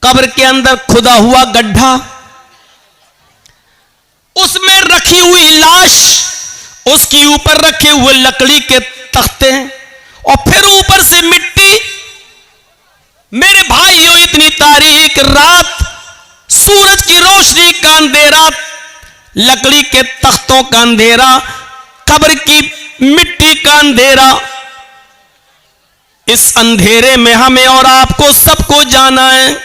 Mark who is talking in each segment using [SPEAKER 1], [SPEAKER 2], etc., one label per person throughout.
[SPEAKER 1] कब्र के अंदर खुदा हुआ गड्ढा, उसमें रखी हुई लाश, उसके ऊपर रखे हुए लकड़ी के तख्ते और फिर ऊपर से मिट्टी। मेरे भाइयों, इतनी तारीक रात, सूरज की रोशनी का अंधेरा, लकड़ी के तख्तों का अंधेरा, कब्र की मिट्टी का अंधेरा। इस अंधेरे में हमें और आपको सबको जाना है।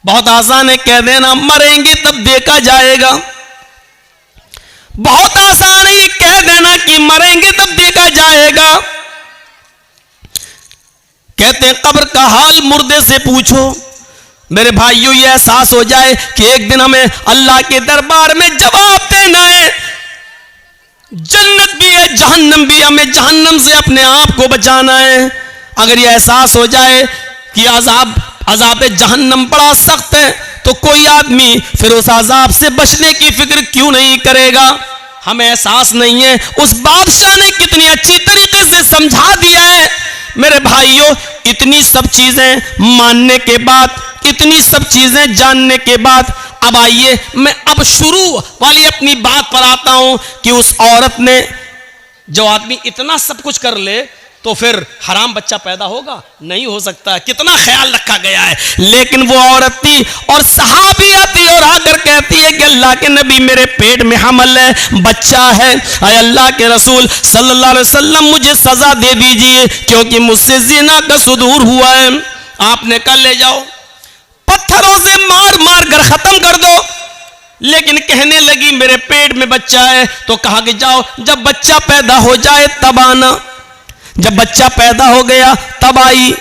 [SPEAKER 1] बहुत आसान है कह देना मरेंगे तब देखा जाएगा। बहुत आसान है ये कह देना कि मरेंगे तब देखा जाएगा। कहते हैं कब्र का हाल मुर्दे से पूछो। मेरे भाइयों, ये एहसास हो जाए कि एक दिन हमें अल्लाह के दरबार में जवाब देना है। जन्नत भी है, जहन्नम भी, हमें जहन्नम से अपने आप को बचाना है। अगर ये एहसास हो जाए कि अजाब जहन्नम बड़ा सख्त है, तो कोई आदमी फिर उस अजाब से बचने की फिक्र क्यों नहीं करेगा। हमें एहसास नहीं है उस बादशाह ने कितनी अच्छी तरीके से समझा दिया है। मेरे भाइयों, इतनी सब चीजें मानने के बाद, इतनी सब चीजें जानने के बाद, अब आइए मैं अब शुरू वाली अपनी बात पर आता हूं कि उस औरत ने, जो आदमी इतना सब कुछ कर ले तो फिर हराम बच्चा पैदा होगा? नहीं हो सकता। कितना ख्याल रखा गया है। लेकिन वो औरत थी और सहाबी आती और आकर कहती है कि अल्लाह के नबी, मेरे पेट में हमल है, बच्चा है, अय अल्लाह के रसूल सल्लल्लाहु अलैहि वसल्लम, मुझे सजा दे दीजिए क्योंकि मुझसे जिना का सुदूर हुआ है। आपने कहा ले जाओ, पत्थरों से मार मार कर खत्म कर दो। लेकिन कहने लगी मेरे पेट में बच्चा है। तो कहा कि जाओ, जब बच्चा पैदा हो जाए तब आना। जब बच्चा पैदा हो गया तब आई।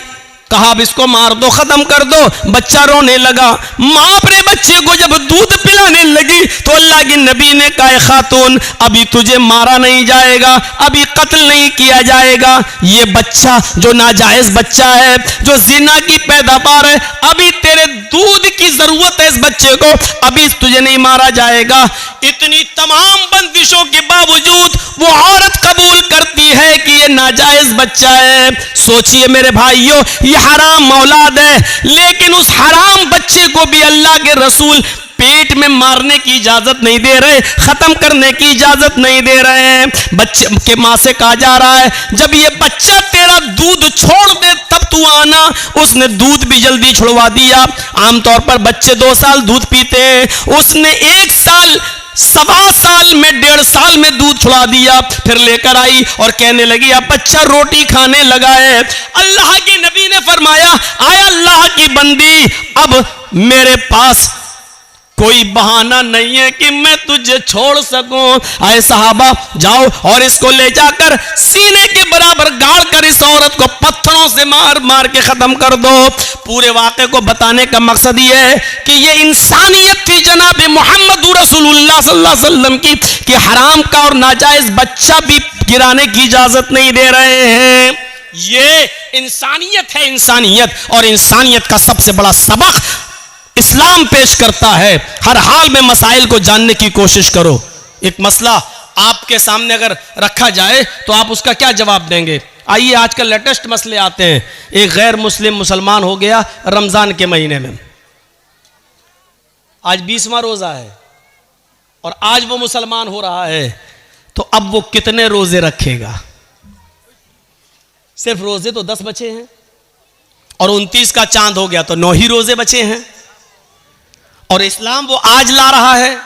[SPEAKER 1] कहा अब इसको मार दो, खत्म कर दो। बच्चा रोने लगा। मां अपने बच्चे को जब दूध पिलाने लगी तो अल्लाह के नबी ने कहा खातून, अभी तुझे मारा नहीं जाएगा, अभी कत्ल नहीं किया जाएगा। ये बच्चा जो नाजायज बच्चा है, जो जिना की पैदावार है, अभी तेरे दूध की जरूरत है इस बच्चे को, अभी तुझे नहीं मारा जाएगा। इतनी तमाम बंदिशों के बावजूद वो औरत कबूल करती है कि ये नाजायज बच्चा है। सोचिए मेरे भाइयों, ये हराम औलाद है, लेकिन उस हराम बच्चे को भी अल्लाह के रसूल पेट में मारने की इजाजत नहीं दे रहे, खत्म करने की इजाजत नहीं दे रहे हैं। बच्चे के मां से कहा जा रहा है जब ये बच्चा तेरा दूध छोड़ दे तब तू आना। उसने दूध भी जल्दी छुड़वा दिया। आमतौर पर बच्चे 2 साल दूध पीते हैं, उसने 1 साल, 1.25 साल में, 1.5 साल में दूध छुड़ा दिया। फिर लेकर आई और कहने लगी अब बच्चा रोटी खाने लगा है। अल्लाह के नबी ने फरमाया, आया अल्लाह की बंदी, अब मेरे पास कोई बहाना नहीं है कि मैं तुझे छोड़ सकूं। आए सहाबा, जाओ और इसको ले जाकर सीने के बराबर गाड़ कर इस औरत को पत्थरों से मार मार के खत्म कर दो। पूरे वाक़े को बताने का मकसद ये है कि ये इंसानियत थी जनाब मोहम्मद रसूलुल्लाह सल्लल्लाहु अलैहि वसल्लम की, कि हराम का और नाजायज बच्चा भी गिराने की इजाजत नहीं दे रहे हैं। ये इंसानियत है, इंसानियत। और इंसानियत का सबसे बड़ा सबक इस्लाम पेश करता है। हर हाल में मसाइल को जानने की कोशिश करो। एक मसला आपके सामने अगर रखा जाए तो आप उसका क्या जवाब देंगे? आइए आजकल लेटेस्ट मसले आते हैं। एक गैर मुस्लिम मुसलमान हो गया रमजान के महीने में, आज 20वां रोजा है और आज वो मुसलमान हो रहा है, तो अब वो कितने रोजे रखेगा? सिर्फ रोजे तो 10 बचे हैं और 29 का चांद हो गया तो 9 ही रोजे बचे हैं। और इस्लाम वो आज ला रहा है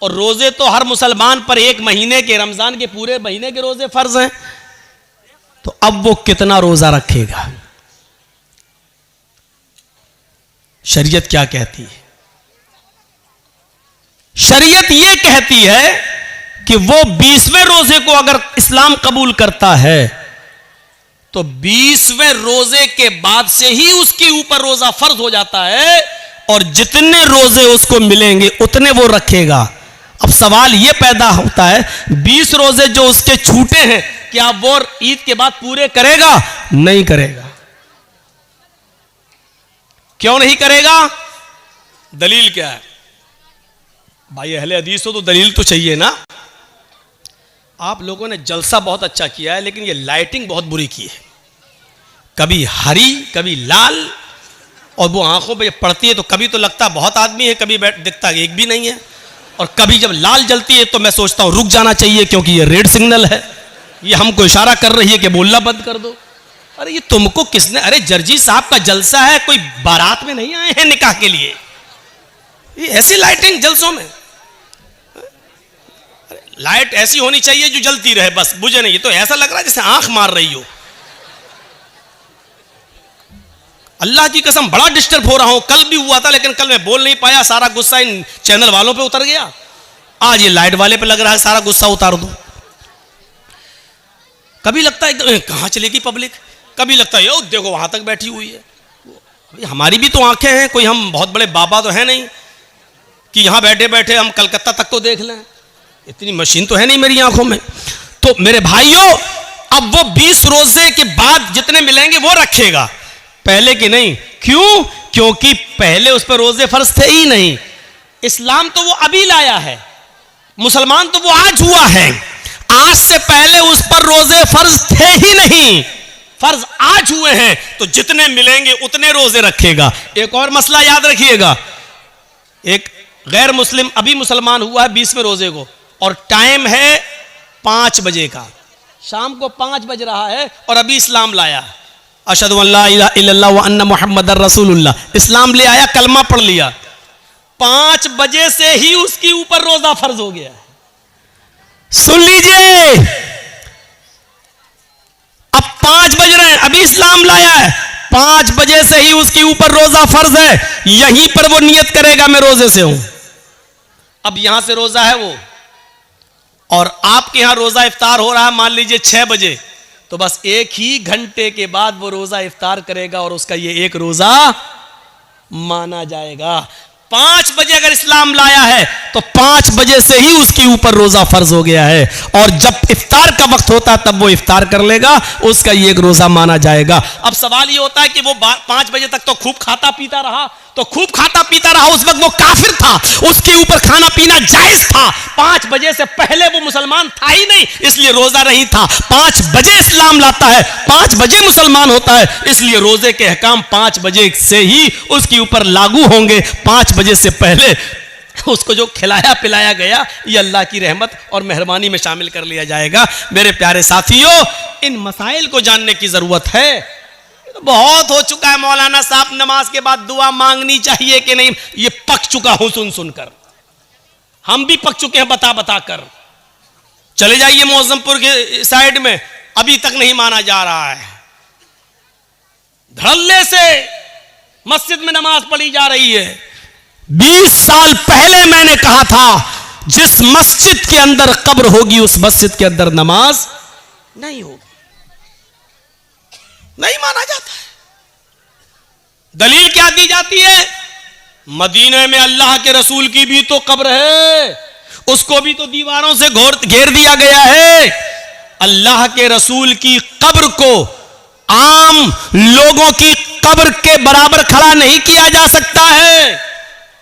[SPEAKER 1] और रोजे तो हर मुसलमान पर 1 महीने के, रमजान के पूरे महीने के रोजे फर्ज हैं। तो अब वो कितना रोजा रखेगा? शरीयत क्या कहती है? शरीयत ये कहती है कि वो 20वें रोजे को अगर इस्लाम कबूल करता है तो 20वें रोजे के बाद से ही उसके ऊपर रोजा फर्ज हो जाता है और जितने रोजे उसको मिलेंगे उतने वो रखेगा। अब सवाल ये पैदा होता है 20 रोजे जो उसके छूटे हैं, क्या वो ईद के बाद पूरे करेगा? नहीं करेगा। क्यों नहीं करेगा? दलील क्या है? भाई अहले हदीस हो तो दलील तो चाहिए ना। आप लोगों ने जलसा बहुत अच्छा किया है, लेकिन ये लाइटिंग बहुत बुरी की है। कभी हरी, कभी लाल, और वो आंखों पे पड़ती है तो कभी तो लगता बहुत आदमी है, कभी दिखता एक भी नहीं है, और कभी जब लाल जलती है तो मैं सोचता हूँ रुक जाना चाहिए क्योंकि ये रेड सिग्नल है, ये हमको इशारा कर रही है कि बोलना बंद कर दो। अरे ये तुमको किसने, अरे जर्जी साहब का जलसा है, कोई बारात में नहीं आए हैं निकाह के लिए, ये ऐसी लाइटिंग जलसों में, लाइट ऐसी होनी चाहिए जो जलती रहे बस, बुझे नहीं। ये तो ऐसा लग रहा है जैसे आंख मार रही हो। अल्लाह की कसम बड़ा डिस्टर्ब हो रहा हूं, कल भी हुआ था लेकिन कल मैं बोल नहीं पाया, सारा गुस्सा इन चैनल वालों पे उतर गया। आज ये लाइट वाले पे लग रहा है सारा गुस्सा उतार दो। कभी लगता है कहां चलेगी पब्लिक, कभी लगता है यो देखो वहां तक बैठी हुई है। अभी हमारी भी तो आंखें हैं, कोई हम बहुत बड़े बाबा तो है नहीं कि यहां बैठे बैठे हम कलकत्ता तक तो देख लें, इतनी मशीन तो है नहीं मेरी आंखों में। तो मेरे भाइयों, अब वो 20 रोजे के बाद जितने मिलेंगे वो रखेगा, पहले के नहीं। क्यों? क्योंकि पहले उस पर रोजे फर्ज थे ही नहीं। इस्लाम तो वो अभी लाया है, मुसलमान तो वो आज हुआ है। आज से पहले उस पर रोजे फर्ज थे ही नहीं, फर्ज आज हुए हैं, तो जितने मिलेंगे उतने रोजे रखेगा। एक और मसला याद रखिएगा, एक गैर मुस्लिम अभी मुसलमान हुआ है 20वें रोजे को, और टाइम है 5 बजे का, शाम को 5 बज रहा है और अभी इस्लाम लाया, अशहदु अल्ला इलाहा इल्लल्लाह व अन्ना मुहम्मदर रसूलुल्लाह, इस्लाम ले आया, कलमा पढ़ लिया, 5 बजे से ही उसके ऊपर रोजा फर्ज हो गया। सुन लीजिए, अब 5 बज रहे हैं, अभी इस्लाम लाया है, 5 बजे से ही उसके ऊपर रोजा फर्ज है। यहीं पर वो नियत करेगा मैं रोजे से हूं। अब यहां से रोजा है वो, और आपके यहां रोजा इफ्तार हो रहा है मान लीजिए 6 बजे, तो बस 1 ही घंटे के बाद वो रोजा इफ्तार करेगा और उसका ये एक रोजा माना जाएगा। 5 बजे अगर इस्लाम लाया है तो 5 बजे से ही उसके ऊपर रोजा फर्ज हो गया है, और जब इफ्तार का वक्त होता तब वो इफ्तार कर लेगा, उसका ये एक रोजा माना जाएगा। अब सवाल ये होता है कि वो 5 बजे तक तो खूब खाता पीता रहा, तो खूब खाता पीता रहा, उस वक्त वो काफिर था, उसके ऊपर खाना पीना जायज था। 5 बजे से पहले वो मुसलमान था ही नहीं, इसलिए रोजा नहीं था। 5 बजे इस्लाम लाता है, 5 बजे मुसलमान होता है, इसलिए रोजे के अहकाम 5 बजे से ही उसके ऊपर लागू होंगे। 5 बजे से पहले उसको जो खिलाया पिलाया गया ये अल्लाह की रहमत और मेहरबानी में शामिल कर लिया जाएगा। मेरे प्यारे साथियों, इन मसाइल को जानने की जरूरत है। बहुत हो चुका है मौलाना साहब, नमाज के बाद दुआ मांगनी चाहिए कि नहीं, ये पक चुका हूं सुन सुनकर, हम भी पक चुके हैं बता बता कर। चले जाइए मौजमपुर के साइड में, अभी तक नहीं माना जा रहा है, धड़ल्ले से मस्जिद में नमाज पढ़ी जा रही है। 20 साल पहले मैंने कहा था जिस मस्जिद के अंदर कब्र होगी उस मस्जिद के अंदर नमाज नहीं होगी, नहीं माना जाता है। दलील क्या दी जाती है? मदीने में अल्लाह के रसूल की भी तो कब्र है, उसको भी तो दीवारों से घेर दिया गया है। अल्लाह के रसूल की कब्र को आम लोगों की कब्र के बराबर खड़ा नहीं किया जा सकता है,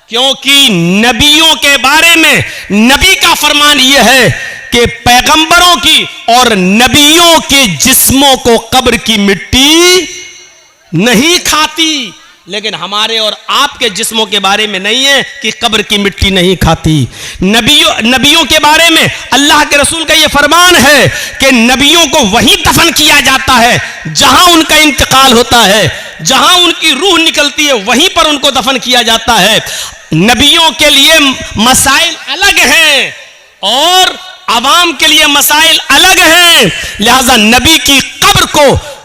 [SPEAKER 1] क्योंकि नबियों के बारे में नबी का फरमान यह है कि पैगंबरों की और नबियों के जिस्मों को कब्र की मिट्टी नहीं खाती, लेकिन हमारे और आपके जिस्मों के बारे में नहीं है कि कब्र की मिट्टी नहीं खाती। नबियों के बारे में अल्लाह के रसूल का यह फरमान है कि नबियों को वहीं दफन किया जाता है जहां उनका इंतकाल होता है, जहां उनकी रूह निकलती है वहीं पर उनको दफन किया जाता है। नबियों के लिए मसाइल अलग हैं और आवाम के लिए मसाइल अलग हैं, लिहाजा नबी की कब्र को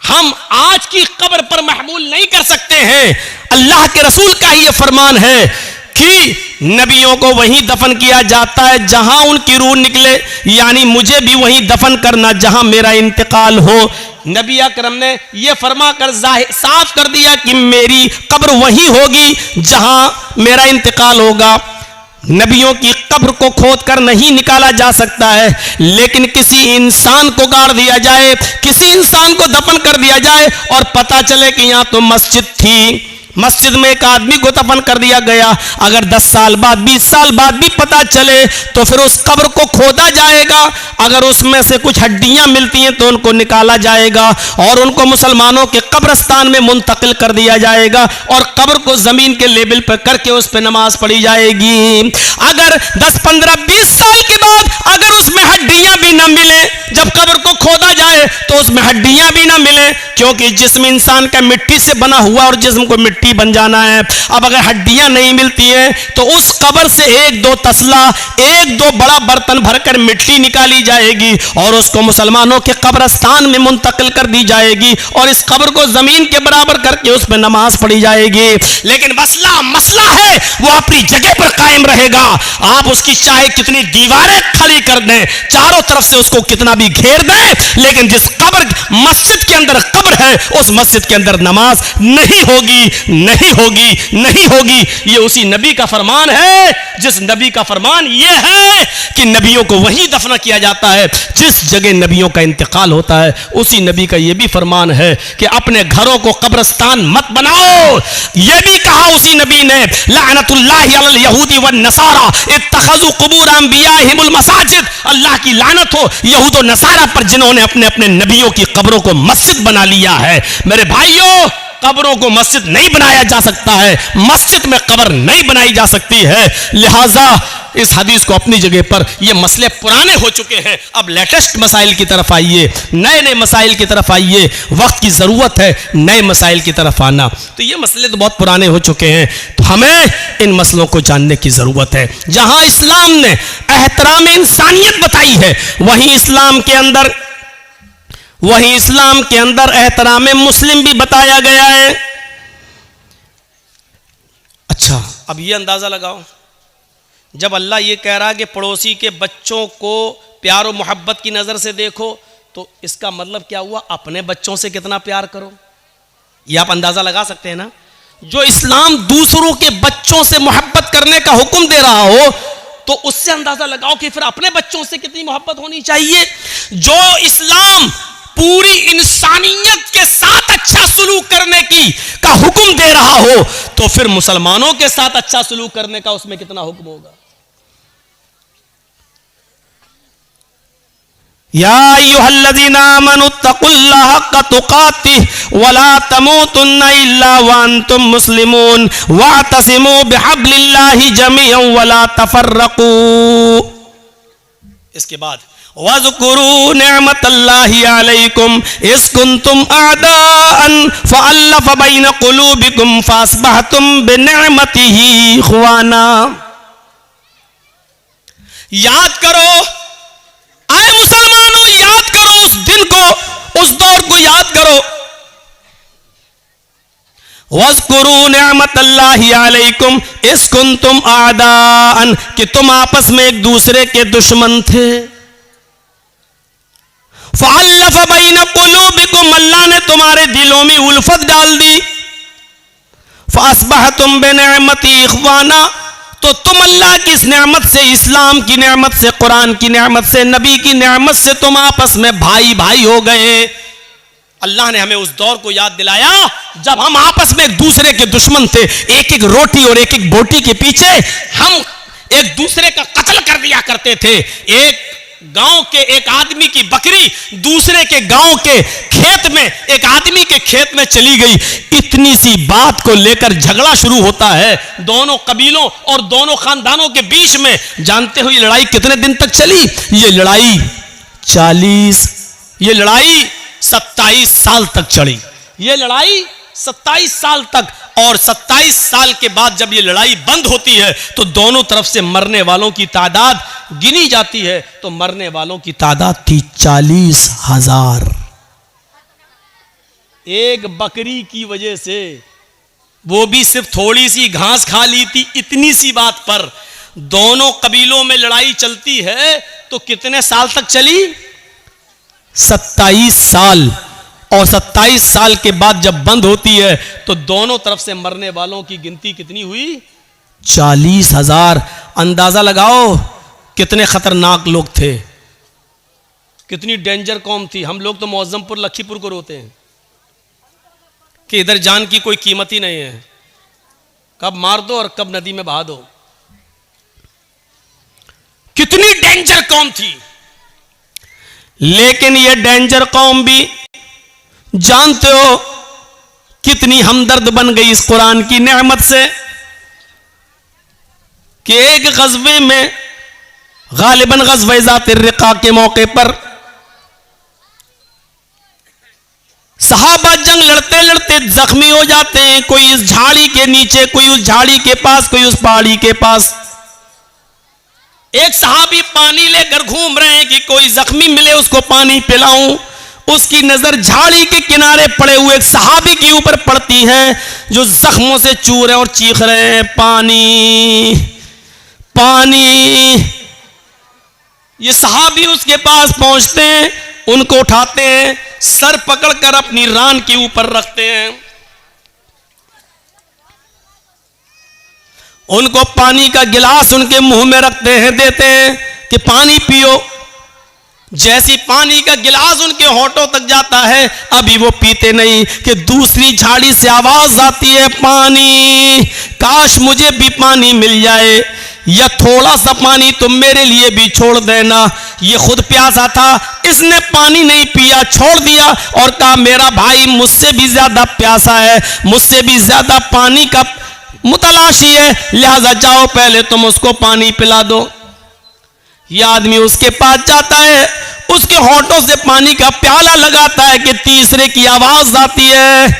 [SPEAKER 1] हम आज की कब्र पर महमूल नहीं कर सकते हैं। अल्लाह के रसूल का ही यह फरमान है कि नबियों को वहीं दफन किया जाता है जहां उनकी रूह निकले, यानी मुझे भी वहीं दफन करना जहां मेरा इंतकाल हो। नबी अकरम ने यह फरमा कर साफ कर दिया कि मेरी कब्र वहीं होगी जहां मेरा इंतकाल होगा। नबियों की कब्र को खोद कर नहीं निकाला जा सकता है, लेकिन किसी इंसान को गाड़ दिया जाए, किसी इंसान को दफन कर दिया जाए और पता चले कि यहां तो मस्जिद थी, मस्जिद में एक आदमी को दफन कर दिया गया, अगर 10 साल बाद 20 साल बाद भी पता चले तो फिर उस कब्र को खोदा जाएगा, अगर उसमें से कुछ हड्डियां मिलती हैं तो उनको निकाला जाएगा और उनको मुसलमानों के कब्रिस्तान में मुंतकिल कर दिया जाएगा और कब्र को जमीन के लेवल पर करके उस पर नमाज पढ़ी जाएगी। अगर 10, 15, 20 साल के बाद अगर उसमें हड्डियां भी ना मिले, जब कब्र को खोदा जाए तो उसमें हड्डियां भी ना मिले, क्योंकि जिस्म इंसान का मिट्टी से बना हुआ और जिस्म को मिट्टी बन जाना है। अब अगर हड्डियां नहीं मिलती हैं तो उस कब्र से 1-2 तसला, 1-2 बड़ा बर्तन भरकर मिट्टी निकाली जाएगी और उसको मुसलमानों के कब्रिस्तान में मुंतकिल कर दी जाएगी और इस कब्र को जमीन के बराबर करके उस पर नमाज पढ़ी जाएगी। लेकिन मसला है वो अपनी जगह पर कायम रहेगा। आप उसकी चाहे कितनी दीवारें खड़ी कर दें, चारों तरफ से उसको कितना भी घेर दें, लेकिन जिस कब्र मस्जिद के अंदर कब्र है उस मस्जिद के अंदर नमाज नहीं होगी, नहीं होगी, नहीं होगी। ये उसी नबी का फरमान है जिस नबी का फरमान ये है कि नबियों को वहीं दफन किया जाता है जिस जगह नबियों का इंतकाल होता है। उसी नबी का ये भी फरमान है कि अपने घरों को कब्रिस्तान मत बनाओ। ये भी कहा उसी नबी ने, लानतुल्लाहि अलल यहूदी वन नसारा इत्तखज़ू कुबूर अंबियाहिमुल मसाजिद। अल्लाह की लानत हो यहूद और नसारा पर जिन्होंने अपने अपने नबियों की कब्रों को मस्जिद बना लिया है। मेरे भाइयों, कब्रों को मस्जिद नहीं बनाया जा सकता है, मस्जिद में कब्र नहीं बनाई जा सकती है। लिहाजा इस हदीस को अपनी जगह पर, ये मसले पुराने हो चुके हैं, अब लेटेस्ट मसाइल की तरफ आइए, नए नए मसाइल की तरफ आइए। वक्त की ज़रूरत है नए मसाइल की तरफ आना। तो ये मसले तो बहुत पुराने हो चुके हैं, तो हमें इन मसलों को जानने की ज़रूरत है। जहां इस्लाम ने एहतराम इंसानियत बताई है वहीं इस्लाम के अंदर एहतराम मुस्लिम भी बताया गया है। अच्छा, अब ये अंदाजा लगाओ, जब अल्लाह ये कह रहा है कि पड़ोसी के बच्चों को प्यार और मोहब्बत की नज़र से देखो, तो इसका मतलब क्या हुआ? अपने बच्चों से कितना प्यार करो। ये आप अंदाजा लगा सकते हैं ना। जो इस्लाम दूसरों के बच्चों से मोहब्बत करने का हुक्म दे रहा हो तो उससे अंदाजा लगाओ कि फिर अपने बच्चों से कितनी मोहब्बत होनी चाहिए। जो इस्लाम पूरी इंसानियत के साथ अच्छा सलूक करने का हुक्म दे रहा हो तो फिर मुसलमानों के साथ अच्छा सलूक करने का उसमें कितना हुक्म होगा। या अय्युहल्लज़ीना आमनुत्तकुल्लाह हक्का तुकातिह वला तमूतुन्ना इल्ला व अंतुम मुस्लिमून वातसिमू बिहब्लिल्लाहि जमीअन वला तफर्रकू। इसके बाद वज़कुरू निअमतल्लाहि अलैकुम इज़ कुंतुम अअदाअन फ़अल्लफ़ बैन क़ुलूबिकुम फ़अस्बहतुम बिनिअमतिही इख़वाना। याद करो, आए मुसलमानों, याद करो उस दिन को, उस दौर को याद करो। वज़कुरू निअमतल्लाहि अलैकुम इज़ कुंतुम अअदाअन, कि तुम आपस में एक दूसरे के दुश्मन थे। फ़अल्लफ़ बैन क़ुलूबिकुम, अल्लाह ने तुम्हारे दिलों में उल्फत डाल दी। फ़अस्बहतुम बिनिअमतिही इख़वाना, तो तुम अल्लाह की इस नेमत से, इस्लाम की नेमत से, कुरान की नेमत से, नबी की नेमत से तुम आपस में भाई भाई हो गए। अल्लाह ने हमें उस दौर को याद दिलाया जब हम आपस में एक दूसरे के दुश्मन थे। एक एक रोटी और एक एक बोटी के पीछे हम एक दूसरे का कत्ल कर दिया करते थे। एक गांव के एक आदमी की बकरी दूसरे के गांव के खेत में, एक आदमी के खेत में चली गई, इतनी सी बात को लेकर झगड़ा शुरू होता है दोनों कबीलों और दोनों खानदानों के बीच में। जानते हो ये लड़ाई कितने दिन तक चली? ये लड़ाई 27 साल तक चली। ये लड़ाई 27 साल तक, और 27 साल के बाद जब ये लड़ाई बंद होती है तो दोनों तरफ से मरने वालों की तादाद गिनी जाती है, तो मरने वालों की तादाद थी 40,000। एक बकरी की वजह से, वो भी सिर्फ थोड़ी सी घास खा ली थी, इतनी सी बात पर दोनों कबीलों में लड़ाई चलती है। तो कितने साल तक चली? 27 साल। और 27 साल के बाद जब बंद होती है तो दोनों तरफ से मरने वालों की गिनती कितनी हुई? 40,000। अंदाजा लगाओ कितने खतरनाक लोग थे, कितनी डेंजर कौम थी। हम लोग तो मौज़मपुर लखीपुर को रोते हैं कि इधर जान की कोई कीमत ही नहीं है, कब मार दो और कब नदी में बहा दो। कितनी डेंजर कौम थी, लेकिन ये डेंजर कौम भी जानते हो कितनी हमदर्द बन गई इस कुरान की नेमत से कि एक गज़वे में गालिबन गज़वे ज़ात रिक़ा के मौके पर सहाबा जंग लड़ते लड़ते जख्मी हो जाते हैं, कोई इस झाड़ी के नीचे, कोई उस झाड़ी के पास, कोई उस पहाड़ी के पास। एक सहाबी पानी लेकर घूम रहे हैं कि कोई जख्मी मिले उसको पानी पिलाऊं। उसकी नजर झाड़ी के किनारे पड़े हुए एक सहाबी के ऊपर पड़ती है जो जख्मों से चू रहे हैं और चीख रहे हैं, पानी पानी। ये सहाबी उसके पास पहुंचते हैं, उनको उठाते हैं, सर पकड़कर अपनी रान के ऊपर रखते हैं, उनको पानी का गिलास उनके मुंह में रखते हैं, देते हैं कि पानी पियो। जैसी पानी का गिलास उनके होठों तक जाता है, अभी वो पीते नहीं कि दूसरी झाड़ी से आवाज आती है, पानी, काश मुझे भी पानी मिल जाए, या थोड़ा सा पानी तुम मेरे लिए भी छोड़ देना। ये खुद प्यासा था, इसने पानी नहीं पिया, छोड़ दिया और कहा मेरा भाई मुझसे भी ज्यादा प्यासा है, मुझसे भी ज्यादा पानी का मुतलाशी है, लिहाजा जाओ पहले तुम उसको पानी पिला दो। यह आदमी उसके पास जाता है, उसके होठों से पानी का प्याला लगाता है कि तीसरे की आवाज आती है,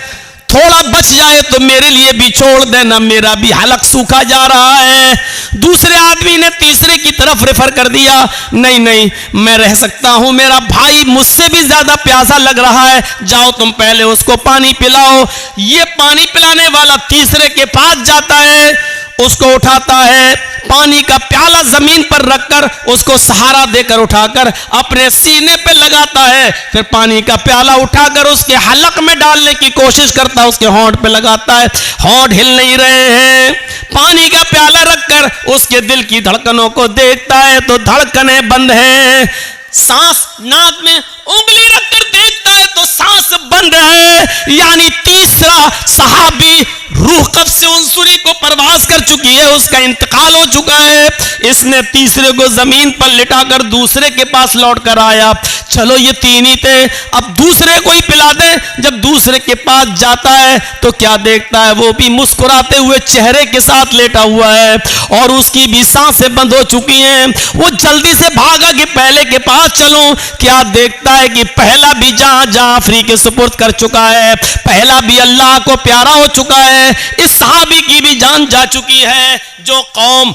[SPEAKER 1] थोड़ा बच जाए तो मेरे लिए भी छोड़ देना, मेरा भी हलक सूखा जा रहा है। दूसरे आदमी ने तीसरे की तरफ रेफर कर दिया, नहीं नहीं मैं रह सकता हूं, मेरा भाई मुझसे भी ज्यादा प्यासा लग रहा है, जाओ तुम पहले उसको पानी पिलाओ। ये पानी पिलाने वाला तीसरे के पास जाता है, उसको उठाता है, पानी का प्याला जमीन पर रखकर उसको सहारा देकर उठाकर अपने सीने पे लगाता है, फिर पानी का प्याला उठाकर उसके हलक में डालने की कोशिश करता है, उसके होंठ पे लगाता है, होंठ हिल नहीं रहे हैं। पानी का प्याला रखकर उसके दिल की धड़कनों को देखता है तो धड़कनें बंद हैं, सांस नाक में उंगली रखकर देखता है तो सांस बंद है। यानी तीसरा सहाबी रूह कब्ज़ से उनसुरी को परवास कर चुकी है, उसका इंतकाल हो चुका है। इसने तीसरे को जमीन पर लिटाकर दूसरे के पास लौट कर आया, चलो ये तीन ही थे, अब दूसरे को ही पिला दे। जब दूसरे के पास जाता है तो क्या देखता है, वो भी मुस्कुराते हुए चेहरे के साथ लेटा हुआ है और उसकी भी सांसें बंद हो चुकी हैं। वो जल्दी से भागा कि पहले के पास चलूं, क्या देखता है कि पहला भी जहां जाफरी के सुपुर्द कर चुका है, पहला भी अल्लाह को प्यारा हो चुका है, इस सहाबी की भी जान जा चुकी है। जो कौम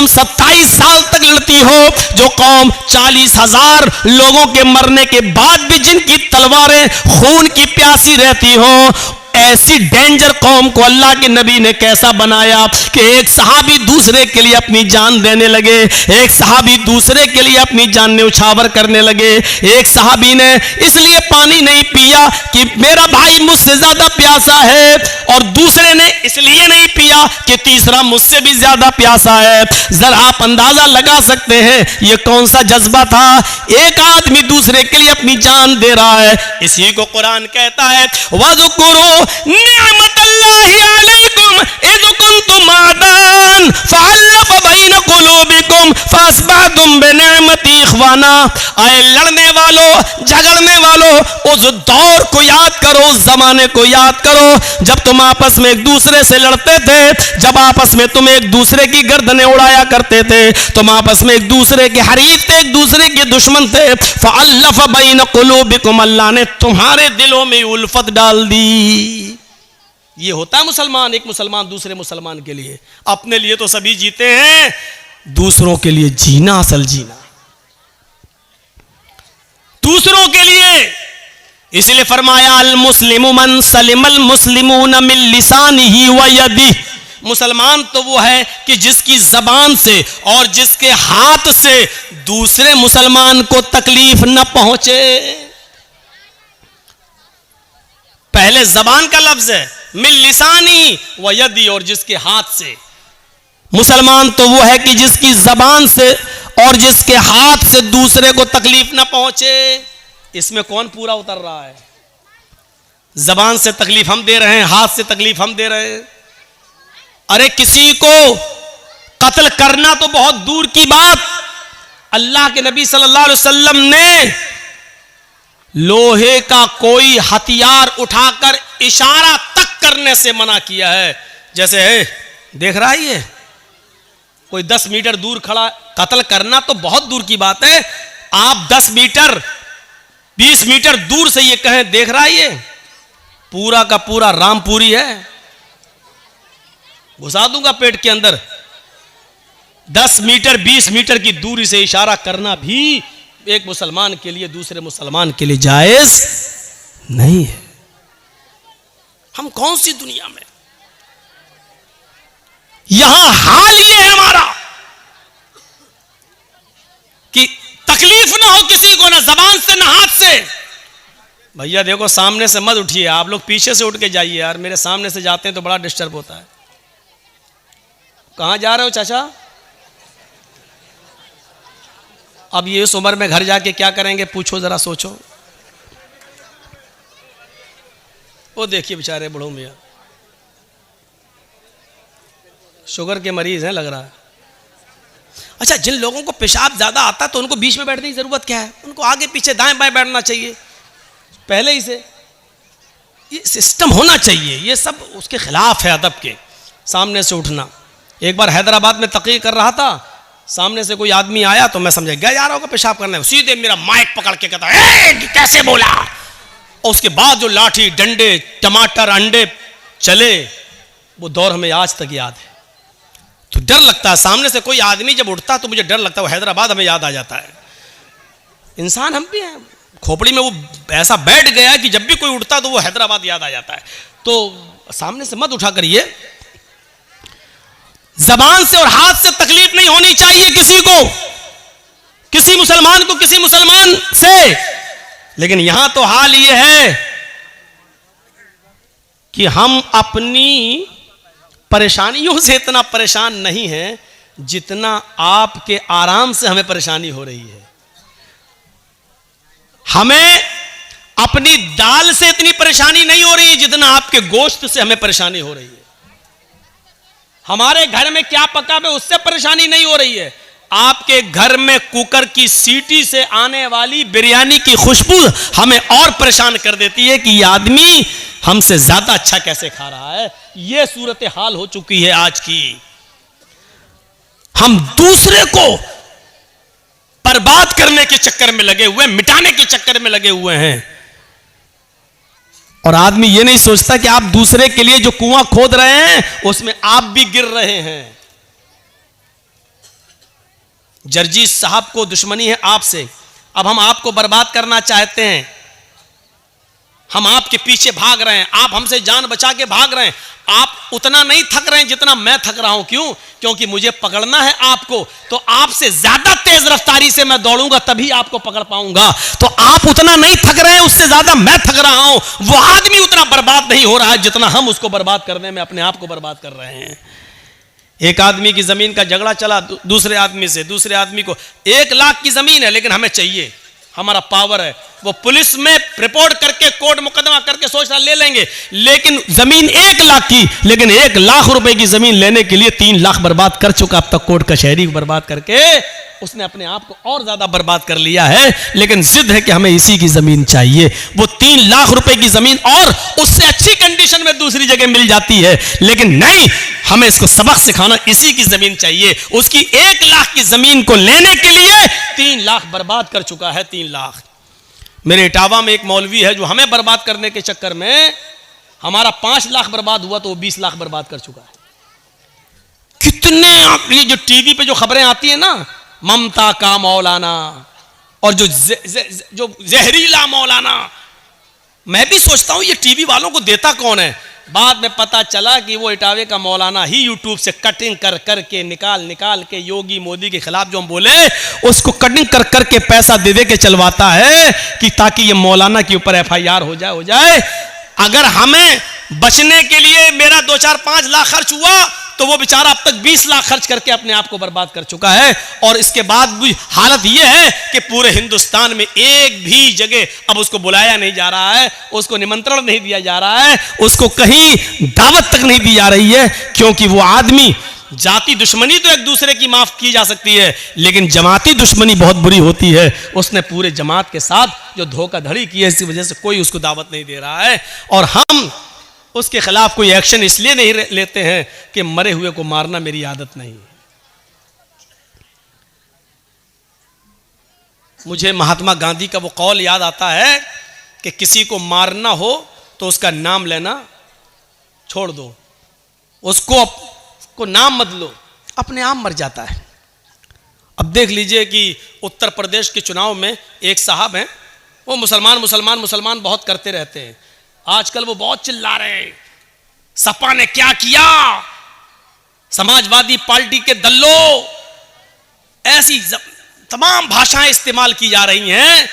[SPEAKER 1] 27 साल तक लड़ती हो, जो कौम 40,000 लोगों के मरने के बाद भी जिनकी तलवारें खून की प्यासी रहती हो, ऐसी डेंजर कौम को अल्लाह के नबी ने कैसा बनाया कि एक सहाबी दूसरे के लिए अपनी जान देने लगे, एक सहाबी दूसरे के लिए अपनी जान न्यौछावर करने लगे। एक सहाबी ने इसलिए पानी नहीं पिया कि मेरा भाई मुझसे ज्यादा प्यासा है, और दूसरे ने इसलिए नहीं पिया कि तीसरा मुझसे भी ज्यादा प्यासा है। जरा आप अंदाजा लगा सकते हैं ये कौन सा जज्बा था, एक आदमी दूसरे के लिए अपनी जान दे रहा है। इसी को कुरान कहता है, वज़कुरू निअमतल्लाहि अलैकुम इज़ कुंतुम आदान फ़अल्लफ़ बैन क़ुलूबिकुम फ़अस्बहतुम बिनिअमति इख़वाना। आए लड़ने वालों, झगड़ने वालों, उस दौर को याद करो, उस जमाने को याद करो जब तुम आपस में एक दूसरे से लड़ते थे, जब आपस में तुम एक दूसरे की गर्दनें उड़ाया करते थे, तुम आपस में एक दूसरे के हरीफ थे, एक दूसरे के दुश्मन थे। फ़अल्लफ़ बैन क़ुलूबिकुम, अल्लाह ने तुम्हारे दिलों में उल्फत डाल दी। ये होता है मुसलमान, एक मुसलमान दूसरे मुसलमान के लिए। अपने लिए तो सभी जीते हैं, दूसरों के लिए जीना असल जीना, दूसरों के लिए। इसलिए फरमाया अल मुस्लिमु मन सलिमल मुस्लिमून मिन लिसानिही व यदिही। मुसलमान तो वो है कि जिसकी जबान से और जिसके हाथ से दूसरे मुसलमान को तकलीफ न पहुंचे। पहले जबान का लफ्ज है, मिन लिसानी व यदी, और जिसके हाथ से। मुसलमान तो वो है कि जिसकी जबान से और जिसके हाथ से दूसरे को तकलीफ ना पहुंचे। इसमें कौन पूरा उतर रहा है? जबान से तकलीफ हम दे रहे हैं, हाथ से तकलीफ हम दे रहे हैं। अरे किसी को कत्ल करना तो बहुत दूर की बात, अल्लाह के नबी सल्लल्लाहु अलैहि वसल्लम ने लोहे का कोई हथियार उठाकर इशारा तक करने से मना किया है। जैसे है, देख रहा है ये कोई 10 मीटर दूर खड़ा, कत्ल करना तो बहुत दूर की बात है। आप 10 मीटर 20 मीटर दूर से ये कहें, देख रहा है ये पूरा का पूरा रामपुरी है, घुसा दूंगा पेट के अंदर। 10 मीटर 20 मीटर की दूरी से इशारा करना भी एक मुसलमान के लिए दूसरे मुसलमान के लिए जायज नहीं है। हम कौन सी दुनिया में, यहां हाल ये है हमारा कि तकलीफ ना हो किसी को, ना जबान से ना हाथ से। भैया देखो, सामने से मत उठिए, आप लोग पीछे से उठ के जाइए यार, मेरे सामने से जाते हैं तो बड़ा डिस्टर्ब होता है। कहां जा रहे हो चाचा? अब ये इस उम्र में घर जाके क्या करेंगे, पूछो जरा, सोचो। वो देखिए बेचारे बूढ़ों मियां, शुगर के मरीज हैं लग रहा है। अच्छा, जिन लोगों को पेशाब ज्यादा आता है तो उनको बीच में बैठने की जरूरत क्या है? उनको आगे पीछे दाएं बाएं बैठना चाहिए पहले ही से। ये सिस्टम होना चाहिए, ये सब उसके खिलाफ है अदब के, सामने से उठना। एक बार हैदराबाद में तकरीर कर रहा था, सामने से कोई आदमी आया तो मैं समझा गया जा रहा होगा पेशाब करने, सीधे मेरा माइक पकड़ के कहता है कैसे बोला। और उसके बाद जो लाठी डंडे टमाटर अंडे चले, वो दौर हमें आज तक याद है। तो डर लगता है, सामने से कोई आदमी जब उठता तो मुझे डर लगता है। वो हैदराबाद हमें याद आ जाता है। इंसान हम भी हैं, खोपड़ी में वो ऐसा बैठ गया कि जब भी कोई उठता तो वो हैदराबाद याद आ जाता है। तो सामने से मत उठा करिए। जबान से और हाथ से तकलीफ नहीं होनी चाहिए किसी को, किसी मुसलमान को किसी मुसलमान से। लेकिन यहां तो हाल ये है कि हम अपनी परेशानियों से इतना परेशान नहीं हैं जितना आपके आराम से हमें परेशानी हो रही है। हमें अपनी दाल से इतनी परेशानी नहीं हो रही है जितना आपके गोश्त से हमें परेशानी हो रही है। हमारे घर में क्या पका है उससे परेशानी नहीं हो रही है, आपके घर में कुकर की सीटी से आने वाली बिरयानी की खुशबू हमें और परेशान कर देती है कि ये आदमी हमसे ज्यादा अच्छा कैसे खा रहा है। ये सूरत हाल हो चुकी है आज की। हम दूसरे को बर्बाद करने के चक्कर में लगे हुए, मिटाने के चक्कर में लगे हुए हैं। और आदमी ये नहीं सोचता कि आप दूसरे के लिए जो कुआं खोद रहे हैं उसमें आप भी गिर रहे हैं। जर्जीस साहब को दुश्मनी है आपसे, अब हम आपको बर्बाद करना चाहते हैं, हम आपके पीछे भाग रहे हैं, आप हमसे जान बचा के भाग रहे हैं। आप उतना नहीं थक रहे हैं जितना मैं थक रहा हूं। क्यों? क्योंकि मुझे पकड़ना है आपको, तो आपसे ज्यादा तेज रफ्तारी से मैं दौड़ूंगा तभी आपको पकड़ पाऊंगा। तो आप उतना नहीं थक रहे हैं, उससे ज्यादा मैं थक रहा हूं। वो आदमी उतना बर्बाद नहीं हो रहा है जितना हम उसको बर्बाद करने में अपने आप को बर्बाद कर रहे हैं। एक आदमी की जमीन का झगड़ा चला दूसरे आदमी से, दूसरे आदमी को 1 लाख की जमीन है लेकिन हमें चाहिए, हमारा पावर है। वो पुलिस में रिपोर्ट करके कोर्ट मुकदमा करके सोचता ले लेंगे, लेकिन जमीन 1 लाख की, लेकिन 1 लाख रुपए की जमीन लेने के लिए 3 लाख बर्बाद कर चुका अब तक कोर्ट कचहरी बर्बाद करके। उसने अपने आप को और ज्यादा बर्बाद कर लिया है, लेकिन जिद है कि हमें इसी की जमीन चाहिए। वो 3 लाख रुपए की जमीन और उससे अच्छी कंडीशन में दूसरी जगह मिल जाती है, लेकिन नहीं, हमें इसको सबक सिखाना, इसी की जमीन चाहिए। उसकी 1 लाख की जमीन को लेने के लिए 3 लाख बर्बाद कर चुका है। 3 लाख। मेरे इटावा में एक मौलवी है जो हमें बर्बाद करने के चक्कर में हमारा 5 लाख बर्बाद हुआ तो वो 20 लाख बर्बाद कर चुका है। कितने ये जो टीवी पे जो खबरें आती है ना, ममता का मौलाना और जो जहरीला मौलाना, मैं भी सोचता हूं ये टीवी वालों को देता कौन है। बाद में पता चला कि वो इटावे का मौलाना ही यूट्यूब से कटिंग कर करके निकाल के योगी मोदी के खिलाफ जो हम बोले उसको कटिंग कर करके पैसा दे दे के चलवाता है कि ताकि ये मौलाना के ऊपर FIR हो जाए। अगर हमें बचने के लिए मेरा 2-4-5 लाख खर्च हुआ तो वो बेचारा अब तक 20 लाख खर्च करके अपने आप को बर्बाद कर चुका है। और इसके बाद भी हालत ये है कि पूरे हिंदुस्तान में एक भी जगह अब उसको बुलाया नहीं जा रहा है, उसको निमंत्रण नहीं दिया जा रहा है, उसको कहीं दावत तक नहीं दी जा रही है, क्योंकि वो आदमी, जाति दुश्मनी तो एक दूसरे की माफ की जा सकती है, लेकिन जमाती दुश्मनी बहुत बुरी होती है। उसने पूरे जमात के साथ जो धोखाधड़ी की है, इसी वजह से कोई उसको दावत नहीं दे रहा है। और हम उसके खिलाफ कोई एक्शन इसलिए नहीं लेते हैं कि मरे हुए को मारना मेरी आदत नहीं है। मुझे महात्मा गांधी का वो कौल याद आता है कि किसी को मारना हो तो उसका नाम लेना छोड़ दो, उसको नाम मत लो, अपने आप मर जाता है। अब देख लीजिए कि उत्तर प्रदेश के चुनाव में एक साहब हैं, वो मुसलमान बहुत करते रहते हैं। आजकल वो बहुत चिल्ला रहे हैं, सपा ने क्या किया, समाजवादी पार्टी के दल्लो, ऐसी तमाम भाषाएं इस्तेमाल की जा रही हैं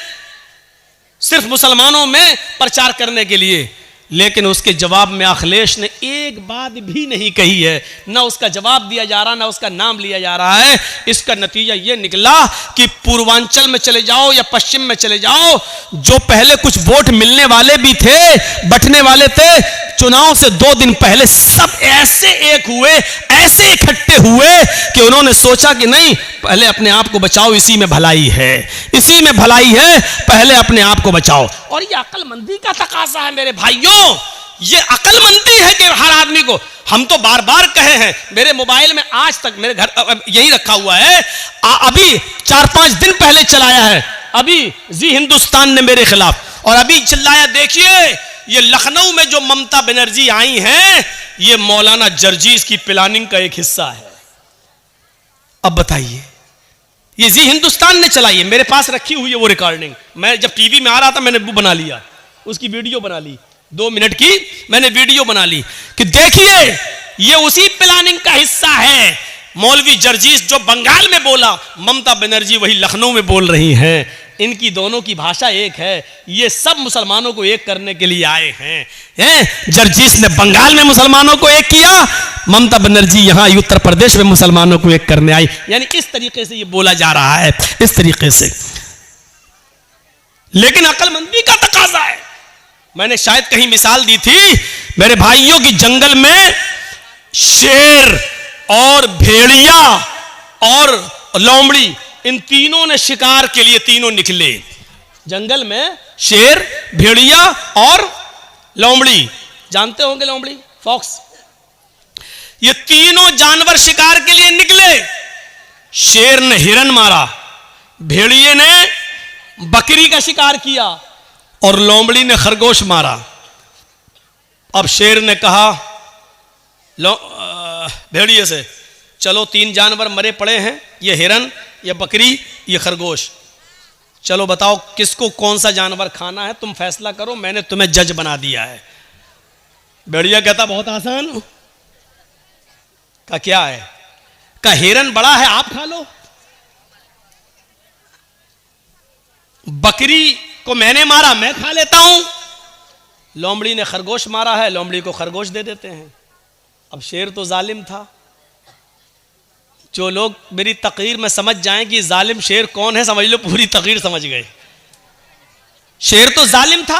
[SPEAKER 1] सिर्फ मुसलमानों में प्रचार करने के लिए। लेकिन उसके जवाब में अखिलेश ने एक बात भी नहीं कही है, ना उसका जवाब दिया जा रहा, ना उसका नाम लिया जा रहा है। इसका नतीजा यह निकला कि पूर्वांचल में चले जाओ या पश्चिम में चले जाओ, जो पहले कुछ वोट मिलने वाले भी थे, बंटने वाले थे, चुनाव से 2 दिन पहले सब ऐसे एक हुए, ऐसे इकट्ठे हुए कि उन्होंने सोचा कि नहीं, पहले अपने आप को बचाओ, इसी में भलाई है, इसी में भलाई है, पहले अपने आप को बचाओ। और ये अक्लमंदी का तकाजा है मेरे भाइयों, ये अक्लमंदी है कि हर आदमी को, हम तो बार बार कहे हैं, मेरे मोबाइल में आज तक मेरे घर यही रखा हुआ है, अभी 4-5 दिन पहले चलाया है, अभी जी हिंदुस्तान ने मेरे खिलाफ, और अभी चिल्लाया, देखिए ये लखनऊ में जो ममता बनर्जी आई हैं, ये मौलाना जर्जीस की प्लानिंग का एक हिस्सा है। अब बताइए, ये जी हिंदुस्तान ने चलाई है, मेरे पास रखी हुई है वो रिकॉर्डिंग। मैं जब टीवी में आ रहा था मैंने वो बना लिया, उसकी वीडियो बना ली, 2 मिनट की मैंने वीडियो बना ली कि देखिए ये उसी प्लानिंग का हिस्सा है। मौलवी जर्जीस जो बंगाल में बोला, ममता बनर्जी वही लखनऊ में बोल रही हैं। इनकी दोनों की भाषा एक है, ये सब मुसलमानों को एक करने के लिए आए हैं। जर्जीस ने बंगाल में मुसलमानों को एक किया, ममता बनर्जी यहां उत्तर प्रदेश में मुसलमानों को एक करने आई। यानी इस तरीके से ये बोला जा रहा है, इस तरीके से। लेकिन अक्लमंदी का तकाजा है। मैंने शायद कहीं मिसाल दी थी मेरे भाइयों की, जंगल में शेर और भेड़िया और लोमड़ी, इन तीनों ने शिकार के लिए तीनों निकले। जंगल में शेर, भेड़िया और लोमड़ी, जानते होंगे लोमड़ी, फॉक्स, ये तीनों जानवर शिकार के लिए निकले। शेर ने हिरन मारा, भेड़िए ने बकरी का शिकार किया और लोमड़ी ने खरगोश मारा। अब शेर ने कहा भेड़िए से, चलो 3 जानवर मरे पड़े हैं, ये हिरन, ये बकरी, ये खरगोश, चलो बताओ किसको कौन सा जानवर खाना है, तुम फैसला करो, मैंने तुम्हें जज बना दिया है। भेड़िया कहता बहुत आसान। का क्या है? का हिरन बड़ा है, आप खा लो। बकरी को मैंने मारा, मैं खा लेता हूं। लोमड़ी ने खरगोश मारा है, लोमड़ी को खरगोश दे देते हैं। अब शेर तो जालिम था। जो लोग मेरी तकरीर में समझ जाएं कि जालिम शेर कौन है, समझ लो पूरी तकरीर समझ गए। शेर तो जालिम था,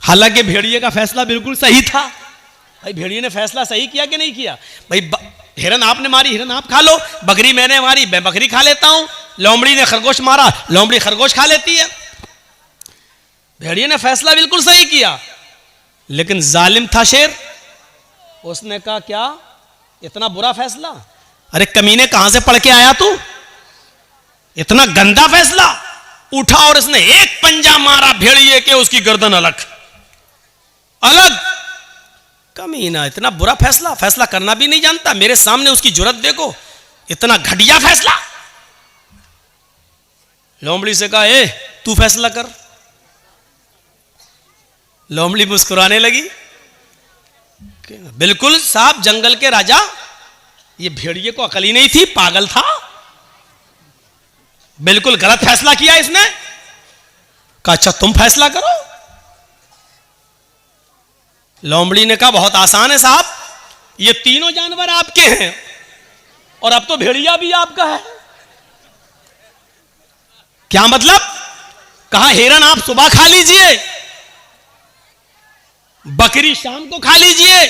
[SPEAKER 1] हालांकि भेड़िए का फैसला बिल्कुल सही था। भाई भेड़िए ने फैसला सही किया कि नहीं किया? भाई हिरन आपने मारी, हिरन आप खा लो, बकरी मैंने मारी, मैं बकरी खा लेता हूं, लोमड़ी ने खरगोश मारा, लोमड़ी खरगोश खा लेती है। भेड़िए ने फैसला बिल्कुल सही किया, लेकिन जालिम था शेर। उसने कहा क्या इतना बुरा फैसला? अरे कमीने कहां से पढ़ के आया तू, इतना गंदा फैसला? उठा और इसने एक पंजा मारा भेड़िए के, उसकी गर्दन अलग अलग। कमीना इतना बुरा फैसला, फैसला करना भी नहीं जानता, मेरे सामने उसकी जुर्रत देखो, इतना घटिया फैसला। लोमड़ी से कहा ए तू फैसला कर। लोमड़ी मुस्कुराने लगी, बिल्कुल साहब जंगल के राजा, ये भेड़िए को अकल ही नहीं थी, पागल था, बिल्कुल गलत फैसला किया इसने। कहा अच्छा तुम फैसला करो। लोमड़ी ने कहा बहुत आसान है साहब, ये तीनों जानवर आपके हैं और अब तो भेड़िया भी आपका है। क्या मतलब? कहा हिरन आप सुबह खा लीजिए, बकरी शाम को खा लीजिए,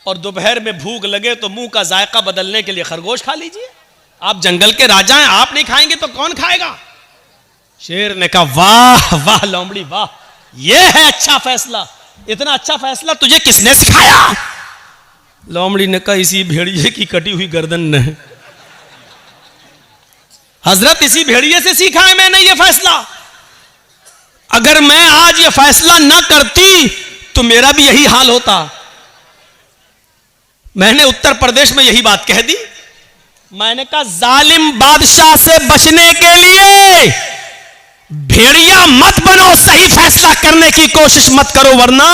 [SPEAKER 1] और दोपहर में भूख लगे तो मुंह का जायका बदलने के लिए खरगोश खा लीजिए। आप जंगल के राजा हैं, आप नहीं खाएंगे तो कौन खाएगा? शेर ने कहा वाह वाह लोमड़ी वाह, यह है अच्छा फैसला। इतना अच्छा फैसला तुझे किसने सिखाया? लोमड़ी ने कहा इसी भेड़िए की कटी हुई गर्दन ने। हजरत इसी भेड़िए से सीखा है मैंने ये फैसला। अगर मैं आज ये फैसला ना करती तो मेरा भी यही हाल होता। मैंने उत्तर प्रदेश में यही बात कह दी। मैंने कहा जालिम बादशाह से बचने के लिए भेड़िया मत बनो, सही फैसला करने की कोशिश मत करो, वरना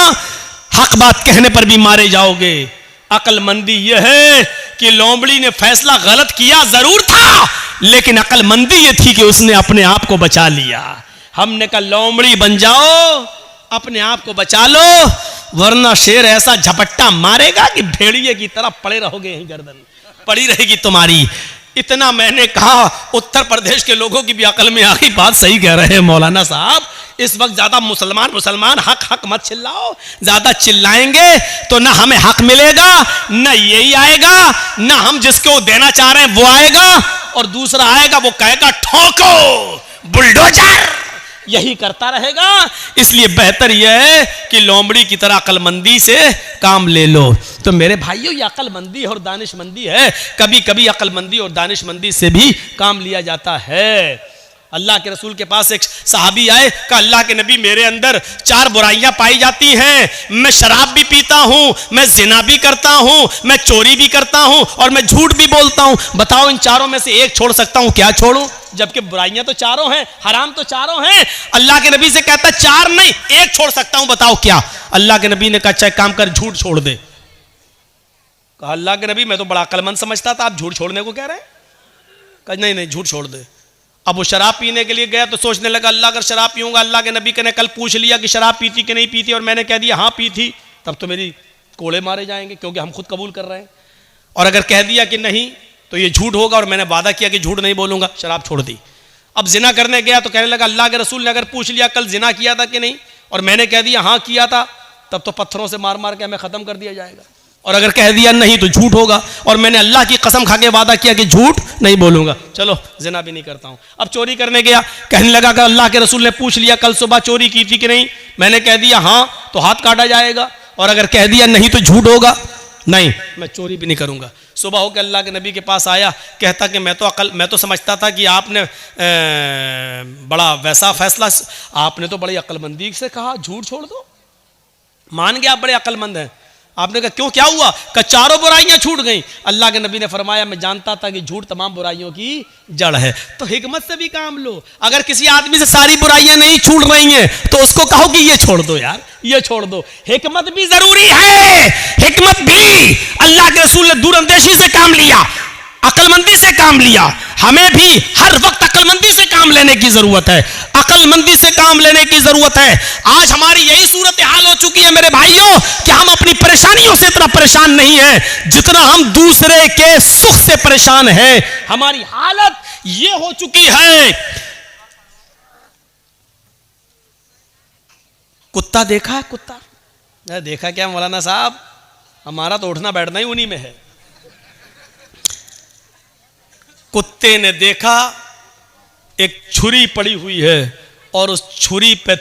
[SPEAKER 1] हक बात कहने पर भी मारे जाओगे। अक्लमंदी यह है कि लोमड़ी ने फैसला गलत किया जरूर था, लेकिन अक्लमंदी यह थी कि उसने अपने आप को बचा लिया। हमने कहा लोमड़ी बन जाओ, अपने आप को बचा लो, वरना शेर ऐसा झपट्टा मारेगा कि भेड़िए की तरह पड़े रहोगे, यही गर्दन पड़ी रहेगी तुम्हारी। इतना मैंने कहा, उत्तर प्रदेश के लोगों की भी अकल में आ गई, बात सही कह रहे हैं मौलाना साहब। इस वक्त ज्यादा मुसलमान हक हक मत चिल्लाओ, ज्यादा चिल्लाएंगे तो ना हमें हक मिलेगा, ना यही आएगा, ना हम जिसको देना चाह रहे हैं वो आएगा, और दूसरा आएगा वो कहेगा ठोको बुलडोजर, यही करता रहेगा। इसलिए बेहतर यह है कि लोमड़ी की तरह अक्लमंदी से काम ले लो। तो मेरे भाइयों, ये अक्लमंदी और दानिशमंदी है। कभी कभी अक्लमंदी और दानिशमंदी से भी काम लिया जाता है। अल्लाह के रसूल के पास एक सहाबी आए, कहा अल्लाह के नबी मेरे अंदर 4 बुराइयां पाई जाती हैं। मैं शराब भी पीता हूं, मैं जिना भी करता हूं, मैं चोरी भी करता हूं और मैं झूठ भी बोलता हूं। बताओ इन चारों में से एक छोड़ सकता हूं, क्या छोड़ूं? जबकि बुराइयां तो चारों हैं, हराम तो चारों हैं। अल्लाह के नबी से कहता 4 नहीं, 1 छोड़ सकता हूं, बताओ क्या? अल्लाह के नबी ने कहा अच्छा काम कर, झूठ छोड़ दे। कहा अल्लाह के नबी मैं तो बड़ा अक्लमंद समझता था, आप झूठ छोड़ने को कह रहे हैं? कहा नहीं नहीं झूठ छोड़ दे। अब वो शराब पीने के लिए गया तो सोचने लगा अल्लाह अगर शराब पीऊंगा, अल्लाह के नबी ने कल पूछ लिया कि शराब पीती कि नहीं पीती और मैंने कह दिया हाँ पी थी, तब तो मेरी कोड़े मारे जाएंगे, क्योंकि हम खुद कबूल कर रहे हैं। और अगर कह दिया कि नहीं तो ये झूठ होगा, और मैंने वादा किया कि झूठ नहीं बोलूंगा, शराब छोड़ दी। अब जिना करने गया तो कहने लगा अल्लाह के रसूल ने अगर पूछ लिया कल जिना किया था कि नहीं, और मैंने कह दिया हाँ किया था, तब तो पत्थरों से मार मार के हमें खत्म कर दिया जाएगा। और अगर कह दिया नहीं तो झूठ होगा, और मैंने अल्लाह की कसम खा के वादा किया कि झूठ नहीं बोलूंगा, चलो जिना भी नहीं करता हूं। अब चोरी करने गया, कहने लगा कि अल्लाह के रसूल ने पूछ लिया कल सुबह चोरी की थी कि नहीं, मैंने कह दिया हाँ तो हाथ काटा जाएगा, और अगर कह दिया नहीं तो झूठ होगा, नहीं मैं चोरी भी नहीं करूंगा। सुबह होकर अल्लाह के नबी के पास आया, कहता कि मैं तो समझता था कि आपने बड़ा वैसा फैसला, आपने तो बड़ी अक्लमंदी से कहा झूठ छोड़ दो, मान गया आप बड़े अक्लमंद हैं। आपने कहा क्यों क्या हुआ? कहा 4 बुराइयां छूट गई। अल्लाह के नबी ने फरमाया मैं जानता था कि झूठ तमाम बुराइयों की जड़ है। तो हिकमत से भी काम लो। अगर किसी आदमी से सारी बुराइयां नहीं छूट रही हैं तो उसको कहो कि ये छोड़ दो यार, ये छोड़ दो। हिकमत भी जरूरी है, हिकमत भी। अल्लाह के रसूल ने दूरअंदेशी से काम लिया, अक्लमंदी से काम लिया। हमें भी हर वक्त अक्लमंदी से काम लेने की जरूरत है, अक्लमंदी से काम लेने की जरूरत है। आज हमारी यही सूरत हाल हो चुकी है मेरे भाइयों कि हम अपनी परेशानियों से इतना परेशान नहीं है जितना हम दूसरे के सुख से परेशान हैं। हमारी हालत ये हो चुकी है। कुत्ता देखा है? कुत्ता देखा क्या मौलाना साहब? हमारा तो उठना बैठना ही उन्हीं में है। कुत्ते ने देखा एक छुरी पड़ी हुई है और उस छुरी पे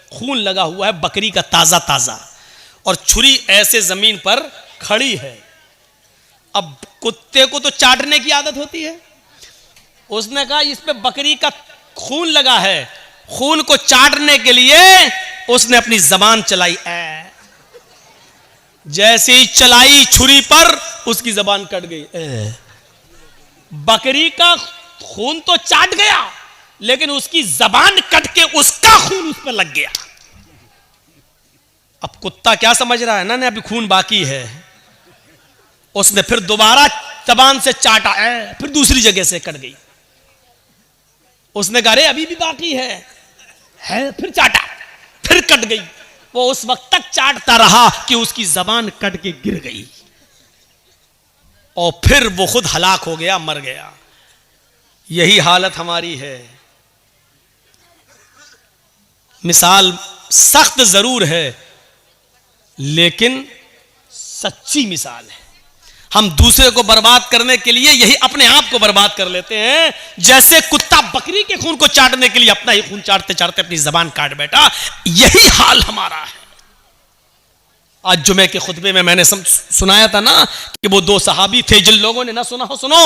[SPEAKER 1] खून लगा हुआ है बकरी का ताजा ताजा, और छुरी ऐसे जमीन पर खड़ी है। अब कुत्ते को तो चाटने की आदत होती है, उसने कहा इस पे बकरी का खून लगा है, खून को चाटने के लिए उसने अपनी जबान चलाई। जैसे ही चलाई छुरी पर उसकी जबान कट गई। बकरी का खून तो चाट गया लेकिन उसकी जबान कट के उसका खून उस पर लग गया। अब कुत्ता क्या समझ रहा है ना, अभी खून बाकी है। उसने फिर दोबारा जबान से चाटा, फिर दूसरी जगह से कट गई। उसने कहा अरे अभी भी बाकी है, फिर चाटा, फिर कट गई। वो उस वक्त तक चाटता रहा कि उसकी जबान कट के गिर गई। और फिर वो खुद हलाक हो गया, मर गया। यही हालत हमारी है। मिसाल सख्त जरूर है लेकिन सच्ची मिसाल है। हम दूसरे को बर्बाद करने के लिए यही अपने आप को बर्बाद कर लेते हैं, जैसे कुत्ता बकरी के खून को चाटने के लिए अपना ही खून चाटते चाटते अपनी जबान काट बैठा। यही हाल हमारा है। आज जुमे के खुतबे में मैंने सुनाया था ना कि वो दो सहाबी थे, जिन लोगों ने ना सुना हो सुनो,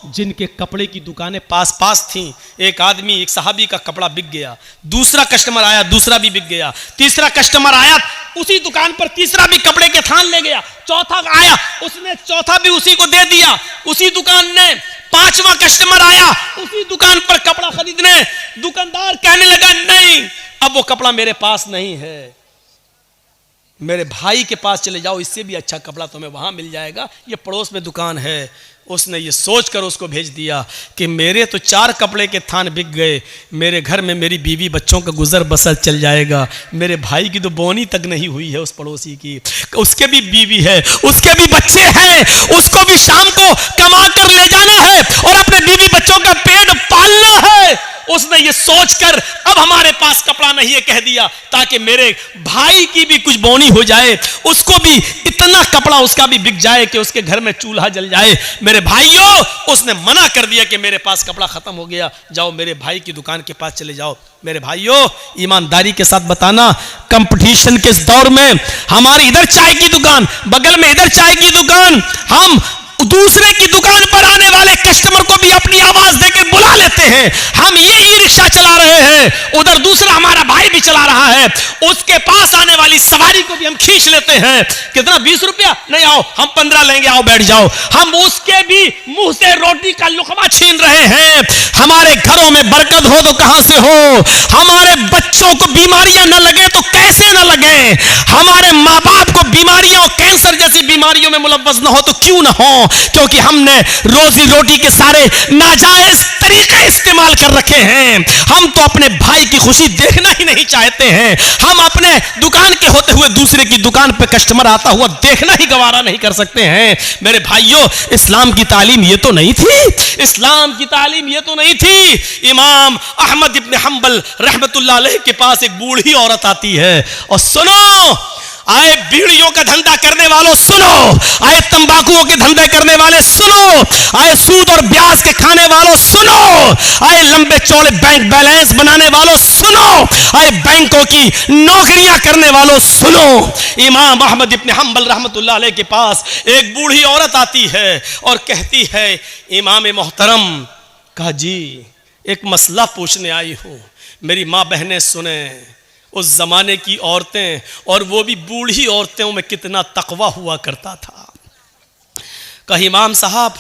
[SPEAKER 1] जिनके कपड़े की दुकानें पास पास थीं। एक आदमी, एक सहाबी का कपड़ा बिक गया, दूसरा कस्टमर आया, दूसरा भी बिक गया, तीसरा कस्टमर आया, उसी दुकान पर तीसरा भी कपड़े के थान ले गया, चौथा आया, उसने चौथा भी उसी को दे दिया, उसी दुकान ने। पांचवा कस्टमर आया, उसी दुकान पर कपड़ा खरीदने। दुकानदार कहने लगा नहीं, अब वो कपड़ा मेरे पास नहीं है, मेरे भाई के पास चले जाओ, इससे भी अच्छा कपड़ा तुम्हें वहां मिल जाएगा, ये पड़ोस में दुकान है। उसने ये सोचकर उसको भेज दिया कि मेरे तो 4 कपड़े के थान बिक गए, मेरे घर में मेरी बीवी बच्चों का गुजर बसर चल जाएगा। मेरे भाई की तो बोनी तक नहीं हुई है, उस पड़ोसी की, उसके भी बीवी है, उसके भी बच्चे हैं, उसको भी शाम को कमा कर ले जाना है और अपने बीवी बच्चों का पेट पालना है। उसने ये सोचकर अब हमारे पास कपड़ा नहीं है कह दिया, ताकि मेरे भाई की भी कुछ बोनी हो जाए, उसको भी इतना कपड़ा उसका भी बिक जाए कि उसके घर में चूल्हा जल जाए। मेरे भाइयों, उसने मना कर दिया कि मेरे पास कपड़ा खत्म हो गया, जाओ मेरे भाई की दुकान के पास चले जाओ। मेरे भाइयों, ईमानदारी के साथ बताना, कंपटीशन के इस दौर में हमारी इधर चाय की दुकान, बगल में इधर चाय की दुकान, हम दूसरे की दुकान पर आने वाले कस्टमर को भी अपनी आवाज देकर बुला लेते हैं। हम ये ई रिक्शा चला रहे हैं, उधर दूसरा हमारा भाई भी चला रहा है, उसके पास आने वाली सवारी को भी हम खींच लेते हैं। कितना? 20 रुपया? नहीं, आओ हम 15 लेंगे, आओ बैठ जाओ। हम उसके भी मुंह से रोटी का लुकमा छीन रहे हैं। हमारे घरों में बरकत हो तो कहां से हो? हमारे बच्चों को बीमारियां न लगे तो कैसे न लगे? हमारे माँ बाप को बीमारियां और कैंसर जैसी बीमारियों में मुलव्वस न हो तो क्यों न हो? क्योंकि हमने रोजी रोटी के सारे नाजायज तरीके इस्तेमाल कर रखे हैं। हम तो अपने भाई की खुशी देखना ही नहीं चाहते हैं। हम अपने दुकान के होते हुए दूसरे की दुकान पे कस्टमर आता हुआ देखना ही गवारा नहीं कर सकते हैं। मेरे भाइयों, इस्लाम की तालीम ये तो नहीं थी, इस्लाम की तालीम ये तो नहीं थी। इमाम अहमद इब्न हंबल रहमतुल्लाह अलैह के पास एक बूढ़ी औरत आती है और सुनो, आए बीड़ियों का धंधा करने वालों सुनो, आए तंबाकुओं के धंधे करने वाले सुनो, आए सूद और ब्याज के खाने वालों सुनो, आए लंबे चौड़े बैंक बैलेंस बनाने वालों सुनो, आए बैंकों की नौकरियां करने वालों सुनो। इमाम अहमद इब्न हंबल रहमतुल्लाह अलैह के पास एक बूढ़ी औरत आती है और कहती है, इमाम मोहतरम, कहा जी एक मसला पूछने आई हूं, मेरी माँ बहनें सुने। उस जमाने की औरतें, और वो भी बूढ़ी औरतों में कितना तकवा हुआ करता था। कहा इमाम साहब,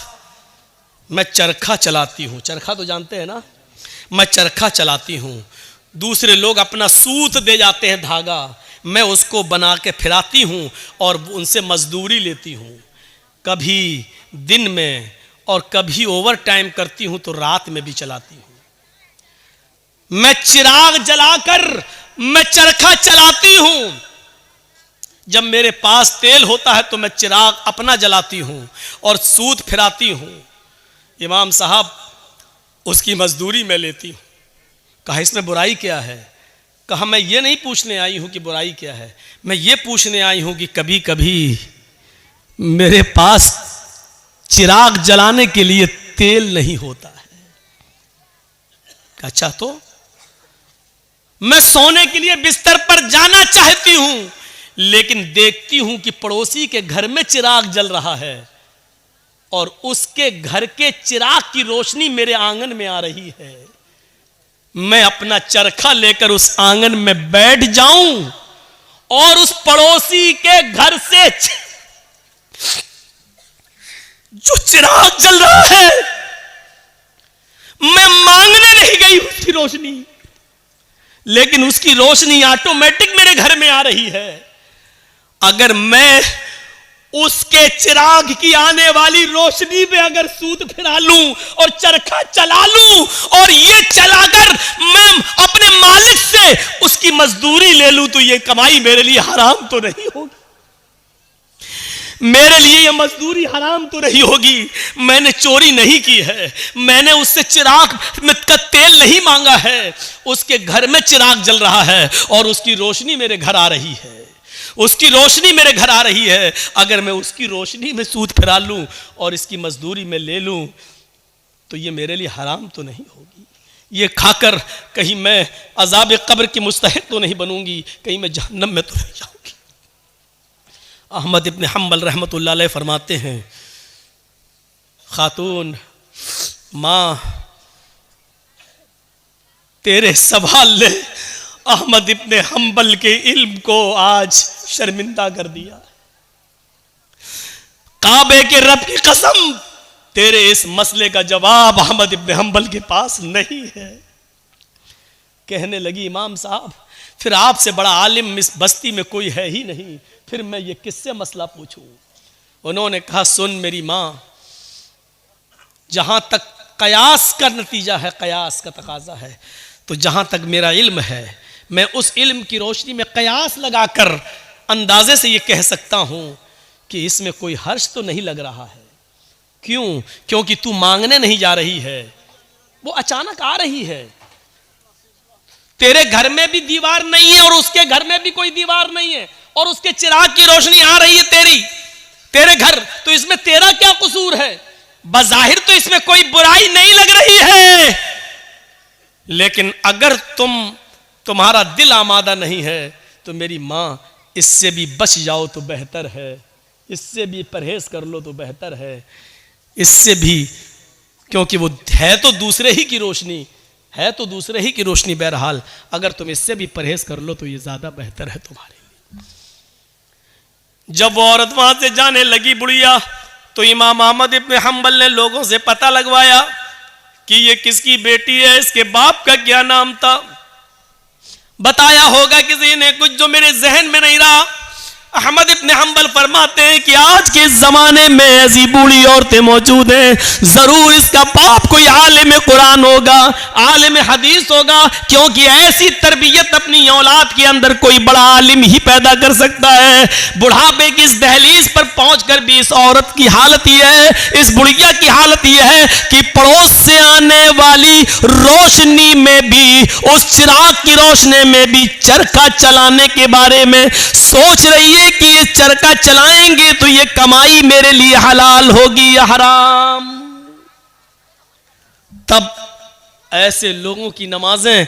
[SPEAKER 1] मैं चरखा चलाती हूँ। चरखा तो जानते हैं ना? मैं चरखा चलाती हूँ, दूसरे लोग अपना सूत दे जाते हैं धागा, मैं उसको बना के फिराती हूँ और उनसे मजदूरी लेती हूँ। कभी दिन में और कभी ओवर टाइम करती हूँ तो रात में भी चलाती हूँ। मैं चिराग जलाकर मैं चरखा चलाती हूं। जब मेरे पास तेल होता है तो मैं चिराग अपना जलाती हूं और सूत फिराती हूं। इमाम साहब, उसकी मजदूरी मैं लेती हूं। कहा इसमें बुराई क्या है? कहा मैं ये नहीं पूछने आई हूं कि बुराई क्या है, मैं ये पूछने आई हूं कि कभी कभी मेरे पास चिराग जलाने के लिए तेल नहीं होता है। अच्छा, तो मैं सोने के लिए बिस्तर पर जाना चाहती हूं, लेकिन देखती हूं कि पड़ोसी के घर में चिराग जल रहा है और उसके घर के चिराग की रोशनी मेरे आंगन में आ रही है। मैं अपना चरखा लेकर उस आंगन में बैठ जाऊं और उस पड़ोसी के घर से जो चिराग जल रहा है, मैं मांगने नहीं गई उसकी रोशनी, लेकिन उसकी रोशनी ऑटोमेटिक मेरे घर में आ रही है। अगर मैं उसके चिराग की आने वाली रोशनी में अगर सूत फिरा लूं और चरखा चला लूं और ये चलाकर मैं अपने मालिक से उसकी मजदूरी ले लूं, तो ये कमाई मेरे लिए हराम तो नहीं होगी? मेरे लिए ये मजदूरी हराम तो नहीं होगी, मैंने चोरी नहीं की है, मैंने उससे चिराग का तेल नहीं मांगा है, उसके घर में चिराग जल रहा है और उसकी रोशनी मेरे घर आ रही है, उसकी रोशनी मेरे घर आ रही है। अगर मैं उसकी रोशनी में सूद फिरा लूं और इसकी मजदूरी में ले लूं तो ये मेरे लिए हराम तो नहीं होगी। ये खाकर कहीं मैं अजाब कब्र की मुस्तहिक तो नहीं बनूंगी, कहीं मैं जहन्नम में तो नहीं जाऊंगी। अहमद इब्न हम्बल रहमतुल्लाह अलैह फरमाते हैं, खातून माँ तेरे सवाल ने अहमद इब्न हम्बल के इल्म को आज शर्मिंदा कर दिया। काबे के रब की कसम, तेरे इस मसले का जवाब अहमद इब्न हम्बल के पास नहीं है। कहने लगी, इमाम साहब फिर आपसे बड़ा आलिम इस बस्ती में कोई है ही नहीं, फिर मैं ये किससे मसला पूछूं। उन्होंने कहा, सुन मेरी माँ, जहां तक कयास का नतीजा है, कयास का तकाजा है, तो जहां तक मेरा इल्म है मैं उस इल्म की रोशनी में कयास लगाकर अंदाजे से ये कह सकता हूं कि इसमें कोई हर्ष तो नहीं लग रहा है। क्यों? क्योंकि तू मांगने नहीं जा रही है, वो अचानक आ रही है। तेरे घर में भी दीवार नहीं है और उसके घर में भी कोई दीवार नहीं है और उसके चिराग की रोशनी आ रही है तेरे घर, तो इसमें तेरा क्या कसूर है? बज़ाहिर तो इसमें कोई बुराई नहीं लग रही है, लेकिन अगर तुम्हारा दिल आमादा नहीं है तो मेरी मां इससे भी बच जाओ तो बेहतर है, इससे भी परहेज कर लो तो बेहतर है, इससे भी, क्योंकि वो है तो दूसरे ही की रोशनी, है तो दूसरे ही की रोशनी। बहरहाल अगर तुम इससे भी परहेज कर लो तो ये ज्यादा बेहतर है तुम्हारे लिए। जब वो औरत वहां से जाने लगी बुढ़िया, तो इमाम अहमद इब्न हम्बल ने लोगों से पता लगवाया कि ये किसकी बेटी है, इसके बाप का क्या नाम था। बताया होगा किसी ने कुछ जो मेरे जहन में नहीं रहा। अहमद इब्न हम्बल फरमाते हैं कि आज के जमाने में ऐसी बूढ़ी औरतें मौजूद हैं, जरूर इसका बाप कोई आलिम कुरान होगा, आलिम हदीस होगा, क्योंकि ऐसी तरबियत अपनी औलाद के अंदर कोई बड़ा आलिम ही पैदा कर सकता है। बुढ़ापे की इस दहलीज पर पहुंचकर भी इस औरत की हालत यह है, इस बुढ़िया की हालत यह है कि पड़ोस से आने वाली रोशनी में भी, उस चिराग की रोशनी में भी चरखा चलाने के बारे में सोच रही है कि ये चरखा चलाएंगे तो ये कमाई मेरे लिए हलाल होगी या हराम। तब ऐसे लोगों की नमाजें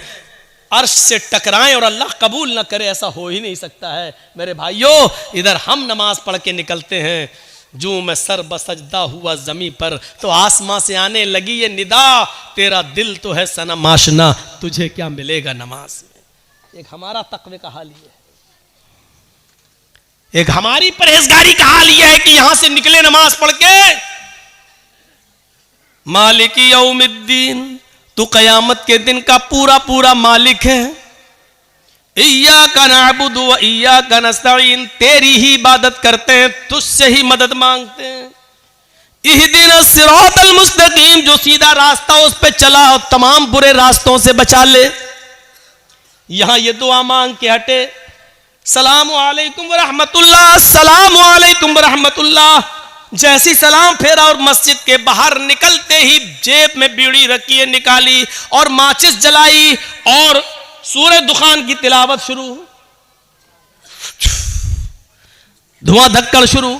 [SPEAKER 1] अर्श से टकराएं और अल्लाह कबूल ना करे, ऐसा हो ही नहीं सकता है। मेरे भाइयों, इधर हम नमाज पढ़ के निकलते हैं, जो मैं सर बसजदा हुआ जमी पर तो आसमां से आने लगी ये निदा, तेरा दिल तो है सनम आशना, तुझे क्या मिलेगा नमाज में। एक हमारा तकवे का हाल ये है, एक हमारी परहेजगारी का हाल यह है कि यहां से निकले नमाज पढ़ के, मालिकी यौमिद्दीन, तू कयामत के दिन का पूरा पूरा मालिक है। इय्याका नअबुदु व इय्याका नस्तईन, तेरी ही इबादत करते हैं, तुझसे ही मदद मांगते हैं। इहदिनस सिरातल मुस्तकीम, जो सीधा रास्ता उस पे चला और तमाम बुरे रास्तों से बचा ले। यहां ये दुआ मांग के हटे, सलाम अलैकुम व रहमतुल्लाह, सलाम अलैकुम व रहमतुल्लाह, जैसी सलाम फेरा और मस्जिद के बाहर निकलते ही जेब में बीड़ी रखी है निकाली और माचिस जलाई और सूरह दुखान की तिलावत शुरू, धुआं धक्कड़ शुरू।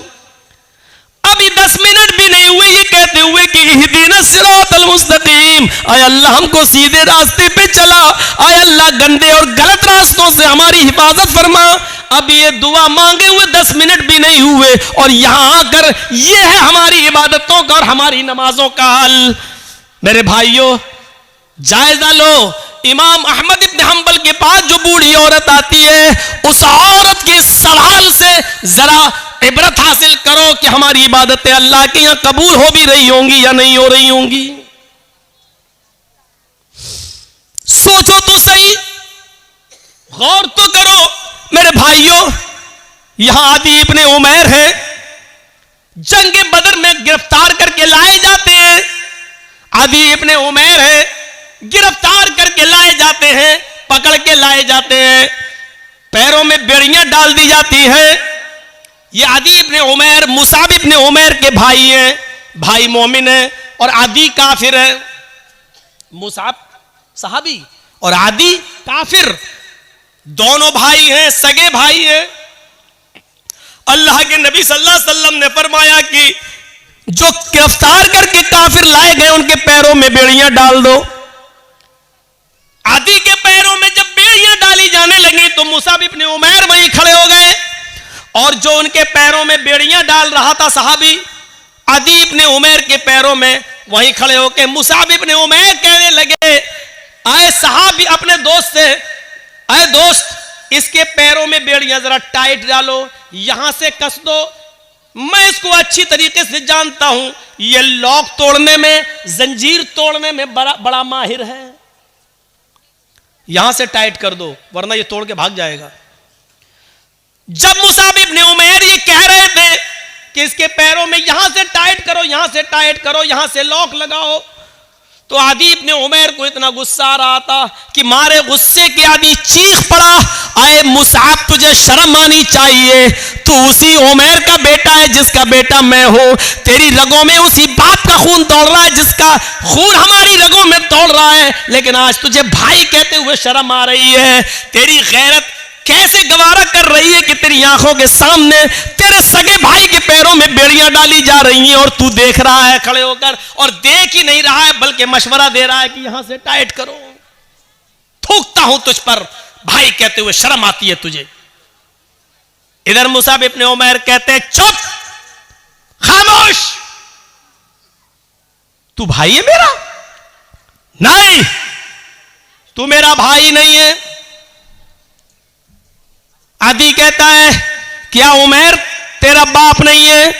[SPEAKER 1] अभी 10 मिनट भी नहीं हुए ये कहते हुए कि इहदिनस सिरातल मुस्तकीम, आय अल्लाह हमको सीधे रास्ते पे चला, आय अल्लाह गंदे और गलत रास्तों से हमारी हिफाजत फरमा। अब ये दुआ मांगे हुए 10 मिनट भी नहीं हुए और यहां आकर ये है हमारी इबादतों का और हमारी नमाजों का हाल। मेरे भाइयों, जायजा लो, इमाम अहमद इब्न हम्बल के पास जो बूढ़ी औरत आती है, उस औरत के सवाल से जरा इबरत हासिल करो कि हमारी इबादतें अल्लाह के यहां कबूल हो भी रही होंगी या नहीं हो रही होंगी। सोचो तो सही, गौर तो करो। मेरे भाइयों, यहां आदि इब्ने उमैर है, जंग बदर में गिरफ्तार करके लाए जाते हैं। आदि इब्ने उमैर है, गिरफ्तार करके लाए जाते हैं, पकड़ के लाए जाते हैं, पैरों में बेड़ियां डाल दी जाती हैं, ये आदी इब्ने उमैर मुसाब इब्ने उमैर के भाई हैं, भाई मोमिन है और आदी काफिर है। मुसाब सहाबी और आदी काफिर, दोनों भाई हैं, सगे भाई हैं। अल्लाह के नबी सल्लल्लाहु अलैहि वसल्लम ने फरमाया कि जो गिरफ्तार करके काफिर लाए गए उनके पैरों में बेड़ियां डाल दो। आदी के पैरों में जब बेड़ियां डाली जाने लगी तो मुसाब इब्ने उमैर वहीं खड़े हो गए और जो उनके पैरों में बेड़ियां डाल रहा था सहाबी आदी इब्ने उमैर के पैरों में वहीं खड़े होकर मुसाब इब्ने उमैर कहने लगे, आए सहाबी अपने दोस्त से, आए दोस्त इसके पैरों में बेड़ियां जरा टाइट डालो, यहां से कस दो, मैं इसको अच्छी तरीके से जानता हूं, ये लॉक तोड़ने में, जंजीर तोड़ने में बड़ा माहिर है, यहां से टाइट कर दो वरना ये तोड़ के भाग जाएगा। जब मुसाब इब्ने उमैर ये कह रहे थे कि इसके पैरों में यहां से टाइट करो, यहां से टाइट करो, यहां से लॉक लगाओ, तो आदी इब्ने उमैर को इतना गुस्सा आ रहा था कि मारे गुस्से के आदी चीख पड़ा, आए मुसाब तुझे शर्म आनी चाहिए, तू उसी उमैर का बेटा है जिसका बेटा मैं हूं, तेरी रगों में उसी बाप का खून दौड़ रहा है जिसका खून हमारी रगों में दौड़ रहा है, लेकिन आज तुझे भाई कहते हुए शर्म आ रही है। तेरी गैरत कैसे गवारा कर रही है कि तेरी आंखों के सामने तेरे सगे भाई के पैरों में बेड़ियां डाली जा रही हैं और तू देख रहा है खड़े होकर, और देख ही नहीं रहा है बल्कि मशवरा दे रहा है कि यहां से टाइट करो। थूकता हूं तुझ पर भाई कहते हुए शर्म आती है तुझे। इधर मुसाब इब्ने उमैर कहते हैं चुप, खामोश, तू भाई है मेरा? नहीं, तू मेरा भाई नहीं है। आदी कहता है क्या उमैर तेरा बाप नहीं है?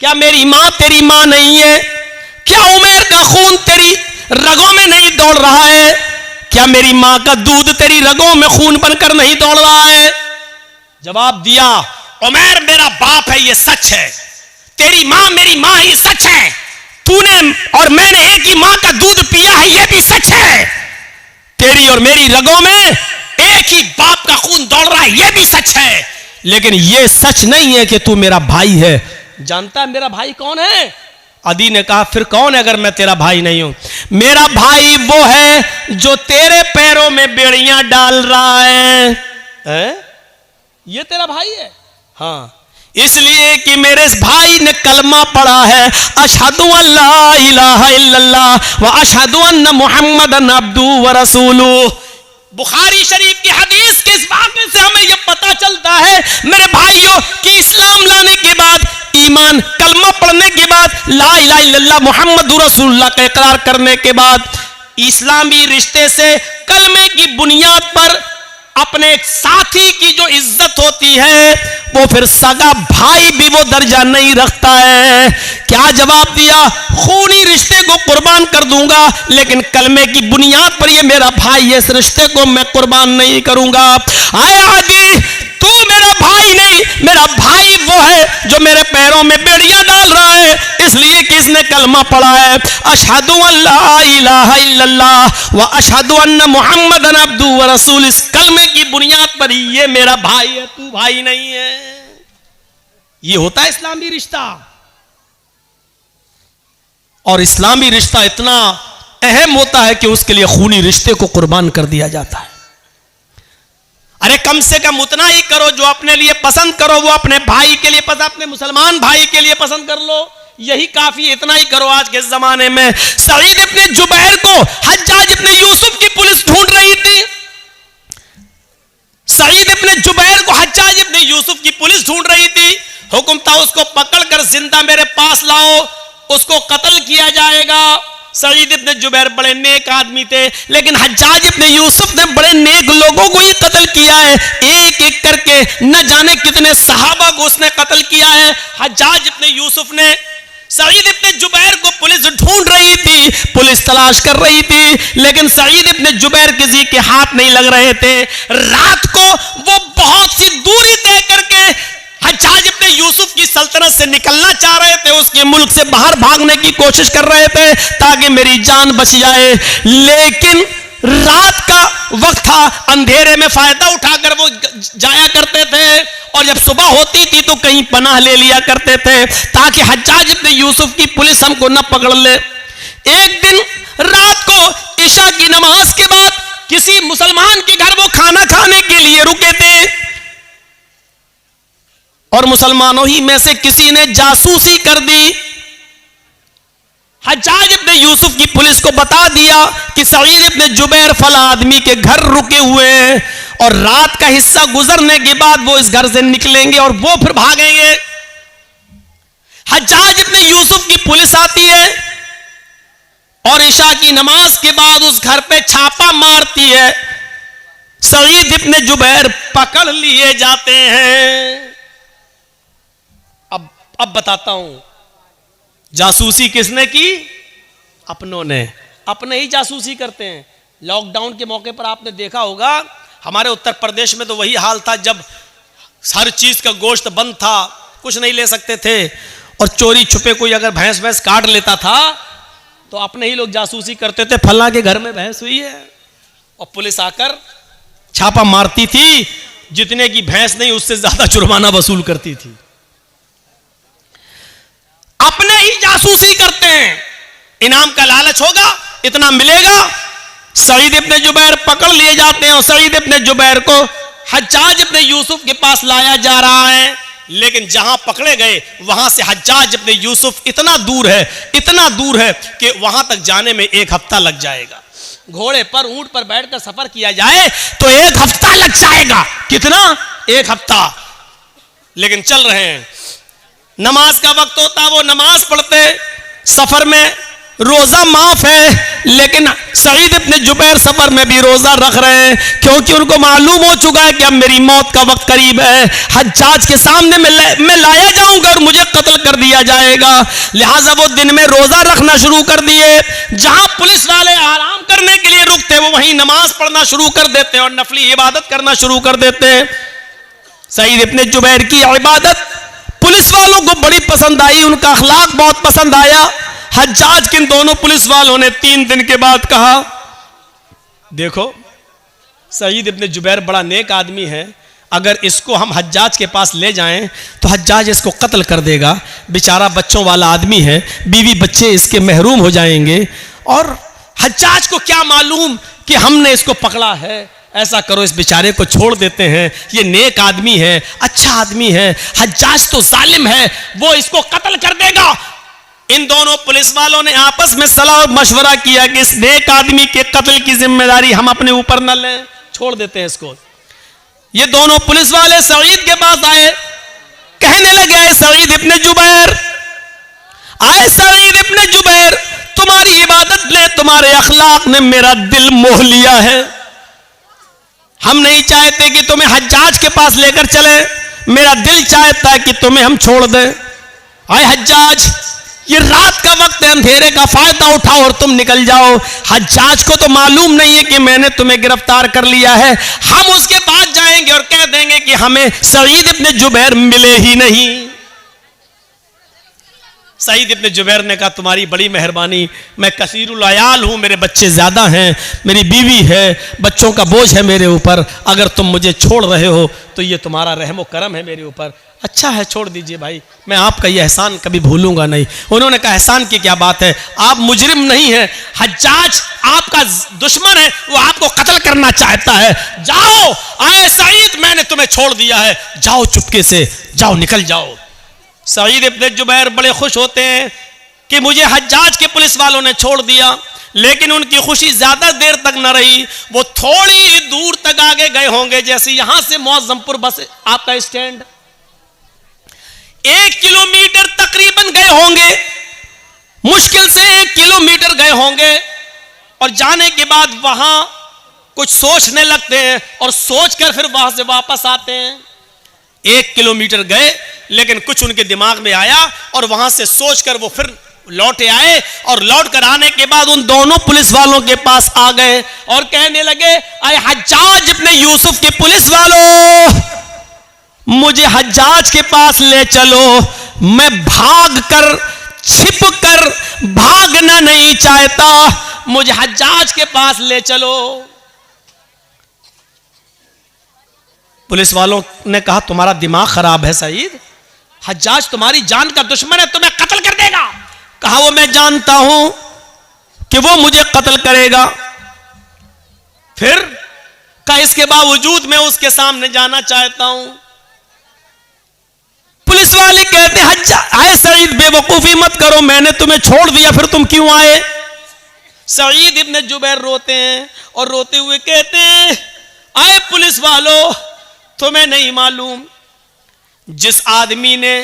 [SPEAKER 1] क्या मेरी मां तेरी मां नहीं है? क्या उमैर का खून तेरी रगों में नहीं दौड़ रहा है? क्या मेरी मां का दूध तेरी रगों में खून बनकर नहीं दौड़ रहा है? जवाब दिया, उमैर मेरा बाप है, ये सच है, तेरी मां मेरी मां ही सच है, तूने और मैंने एक ही मां का दूध पिया है, ये भी सच है, तेरी और मेरी रगों में एक ही बाप का खून दौड़ रहा है, यह भी सच है, लेकिन यह सच नहीं है कि तू मेरा भाई है। जानता है मेरा भाई कौन है? आदी ने कहा फिर कौन है अगर मैं तेरा भाई नहीं हूं? मेरा भाई वो है जो तेरे पैरों में बेड़ियां डाल रहा है? ये तेरा भाई है? हाँ, इसलिए कि मेरे भाई ने कलमा पढ़ा है, अशहदु अल्ला इलाहा इल्लल्लाह व अशहदु अन्ना मुहम्मदन अब्दुहु व रसूलुहु। बुखारी शरीफ की हदीस के इस वाक़े से हमें यह पता चलता है मेरे भाइयों कि इस्लाम लाने के बाद, ईमान कलमा पढ़ने के बाद, ला इलाहा इल्लल्लाह मुहम्मदुर रसूलुल्लाह का इकरार करने के बाद, इस्लामी रिश्ते से कलमे की बुनियाद पर अपने साथी की जो इज्जत होती है वो फिर सगा भाई भी वो दर्जा नहीं रखता है। क्या जवाब दिया? खूनी रिश्ते को कुर्बान कर दूंगा लेकिन कलमे की बुनियाद पर ये मेरा भाई है, इस रिश्ते को मैं कुर्बान नहीं करूंगा। आए आदि, तू मेरा भाई नहीं, मेरा भाई वो है जो मेरे पैरों में बेड़ियां डाल रहा है, इसलिए कि इसने कलमा पढ़ा है, अशहदु अल्ला इलाहा इल्लल्लाह व अशहदु अन्ना मुहम्मदन अब्दुहु व रसूलुहु। इस कलमे की बुनियाद पर ये मेरा भाई है, तू भाई नहीं है। ये होता है इस्लामी रिश्ता, और इस्लामी रिश्ता इतना अहम होता है कि उसके लिए खूनी रिश्ते को कुर्बान कर दिया जाता है। अरे कम से कम उतना ही करो जो अपने लिए पसंद करो, वो अपने भाई के लिए पसंद, अपने मुसलमान भाई के लिए पसंद कर लो, यही काफी, इतना ही करो। आज के जमाने में सईद इब्ने जुबैर को हज्जाज इब्ने यूसुफ की पुलिस ढूंढ रही थी, सईद इब्ने जुबैर को हज्जाज इब्ने यूसुफ की पुलिस ढूंढ रही थी, हुक्म था उसको पकड़कर जिंदा मेरे पास लाओ, उसको कत्ल किया जाएगा। सईद इब्ने जुबैर बड़े नेक आदमी थे, लेकिन हज्जाज इब्ने यूसुफ ने बड़े नेक लोगों को ही कत्ल किया है, एक एक करके न जाने कितने सहाबा को उसने कत्ल किया है। हज्जाज इब्ने यूसुफ ने सईद इब्ने जुबैर को पुलिस ढूंढ रही थी, पुलिस तलाश कर रही थी, लेकिन सईद इब्ने जुबैर किसी के हाथ नहीं लग रहे थे। रात को वो बहुत सी दूरी तय करके हज्जाज इब्ने यूसुफ की सल्तनत से निकलना चाह रहे थे, उसके मुल्क से बाहर भागने की कोशिश कर रहे थे ताकि मेरी जान बच जाए, लेकिन रात का वक्त था, अंधेरे में फायदा उठाकर वो जाया करते थे और जब सुबह होती थी तो कहीं पनाह ले लिया करते थे ताकि हज्जाज इब्न यूसुफ की पुलिस हमको न पकड़ ले। एक दिन रात को इशा की नमाज के बाद किसी मुसलमान के घर वो खाना खाने के लिए रुके थे और मुसलमानों ही में से किसी ने जासूसी कर दी। हज्जाज इब्न यूसुफ की पुलिस को बता दिया कि सईद इब्न जुबैर फला आदमी के घर रुके हुए हैं और रात का हिस्सा गुजरने के बाद वो इस घर से निकलेंगे और वो फिर भागेंगे। हज्जाज इब्न यूसुफ की पुलिस आती है और इशा की नमाज के बाद उस घर पे छापा मारती है। सईद इब्न जुबैर पकड़ लिए जाते हैं। अब बताता हूं जासूसी किसने की? अपनों ने। अपने ही जासूसी करते हैं। लॉकडाउन के मौके पर आपने देखा होगा हमारे उत्तर प्रदेश में तो वही हाल था, जब हर चीज का गोश्त बंद था, कुछ नहीं ले सकते थे और चोरी छुपे कोई अगर भैंस काट लेता था तो अपने ही लोग जासूसी करते थे, फला के घर में भैंस हुई है, और पुलिस आकर छापा मारती थी। जितने की भैंस नहीं उससे ज्यादा जुर्माना वसूल करती थी। अपने ही जासूसी करते हैं। इनाम का लालच होगा, इतना मिलेगा। सईद इब्न जुबैर पकड़ लिए जाते हैं और सईद इब्न जुबैर को हज्जाज इब्न यूसुफ के पास लाया जा रहा है, लेकिन जहां पकड़े गए वहां से हज्जाज इब्न यूसुफ इतना दूर है कि वहां तक जाने में 1 हफ्ता लग जाएगा। घोड़े पर, ऊंट पर बैठकर सफर किया जाए तो 1 हफ्ता लग जाएगा। कितना? 1 हफ्ता। लेकिन चल रहे हैं। नमाज का वक्त होता, वो नमाज पढ़ते। सफर में रोजा माफ है, लेकिन सईद इब्न जुबैर सफर में भी रोजा रख रहे हैं क्योंकि उनको मालूम हो चुका है कि अब मेरी मौत का वक्त करीब है। हज्जाज के सामने मैं लाया जाऊंगा और मुझे कत्ल कर दिया जाएगा। लिहाजा वो दिन में रोजा रखना शुरू कर दिए। जहां पुलिस वाले आराम करने के लिए रुकते वो वहीं नमाज पढ़ना शुरू कर देते और नफली इबादत करना शुरू कर देते। सईद इब्न जुबैर की इबादत पुलिस वालों को बड़ी पसंद आई, उनका अखलाक बहुत पसंद आया। हज्जाज किन दोनों पुलिस वालों ने 3 दिन के बाद कहा, देखो सईद इब्न जुबैर बड़ा नेक आदमी है, अगर इसको हम हज्जाज के पास ले जाएं तो हज्जाज इसको कत्ल कर देगा। बेचारा बच्चों वाला आदमी है, बीवी बच्चे इसके महरूम हो जाएंगे और हज्जाज को क्या मालूम कि हमने इसको पकड़ा है। ऐसा करो, इस बेचारे को छोड़ देते हैं, ये नेक आदमी है, अच्छा आदमी है। हज्जाज तो जालिम है, वो इसको कत्ल कर देगा। इन दोनों पुलिस वालों ने आपस में सलाह और मशवरा किया कि इस नेक आदमी के कत्ल की जिम्मेदारी हम अपने ऊपर न लें, छोड़ देते हैं इसको। ये दोनों पुलिस वाले सईद के पास आए, कहने लगे, सईद इब्न जुबैर, आए सईद इब्न जुबैर, तुम्हारी इबादत ने, तुम्हारे अखलाक ने मेरा दिल मोह लिया है। हम नहीं चाहते कि तुम्हें हज्जाज के पास लेकर चले, मेरा दिल चाहता है कि तुम्हें हम छोड़ दें। आए हज्जाज, ये रात का वक्त है, अंधेरे का फायदा उठाओ और तुम निकल जाओ। हज्जाज को तो मालूम नहीं है कि मैंने तुम्हें गिरफ्तार कर लिया है। हम उसके पास जाएंगे और कह देंगे कि हमें सईद इब्न जुबैर मिले ही नहीं। सईद इब्न जुबैर ने कहा, तुम्हारी बड़ी मेहरबानी, मैं कसीरुल अयाल हूं, मेरे बच्चे ज्यादा हैं, मेरी बीवी है, बच्चों का बोझ है मेरे ऊपर, अगर तुम मुझे छोड़ रहे हो तो ये तुम्हारा रहमो करम है मेरे ऊपर। अच्छा है, छोड़ दीजिए भाई, मैं आपका ये एहसान कभी भूलूंगा नहीं। उन्होंने कहा, एहसान की क्या बात है, आप मुजरिम नहीं है, हज्जाज आपका दुश्मन है, वो आपको कत्ल करना चाहता है। जाओ, आए सईद, मैंने तुम्हें छोड़ दिया है, जाओ चुपके से, जाओ, निकल जाओ। सईद इब्न जुबैर बड़े खुश होते हैं कि मुझे हज्जाज के पुलिस वालों ने छोड़ दिया, लेकिन उनकी खुशी ज्यादा देर तक न रही। वो थोड़ी दूर तक आगे गए होंगे, जैसे यहां से मौजमपुर बस आपका स्टैंड 1 किलोमीटर तकरीबन गए होंगे, मुश्किल से 1 किलोमीटर गए होंगे, और जाने के बाद वहां कुछ सोचने लगते हैं और सोचकर फिर वहां से वापस आते हैं। 1 किलोमीटर गए, लेकिन कुछ उनके दिमाग में आया और वहां से सोचकर वो फिर लौटे आए, और लौट कर आने के बाद उन दोनों पुलिस वालों के पास आ गए और कहने लगे, आए हज्जाज इब्न यूसुफ के पुलिस वालों, मुझे हज्जाज के पास ले चलो, मैं भाग कर, छिप कर भागना नहीं चाहता, मुझे हज्जाज के पास ले चलो। पुलिस वालों ने कहा तुम्हारा दिमाग खराब है सईद, हज्जाज तुम्हारी जान का दुश्मन है, तुम्हें कत्ल कर देगा। कहा वो मैं जानता हूं कि वो मुझे कत्ल करेगा, फिर का इसके बावजूद मैं उसके सामने जाना चाहता हूं। पुलिस वाले कहते हज्जाज आए सईद बेवकूफी मत करो, मैंने तुम्हें छोड़ दिया, फिर तुम क्यों आए? सईद इब्ने जुबैर रोते हैं और रोते हुए कहते हैं आए पुलिस वालों, तुम्हें नहीं मालूम जिस आदमी ने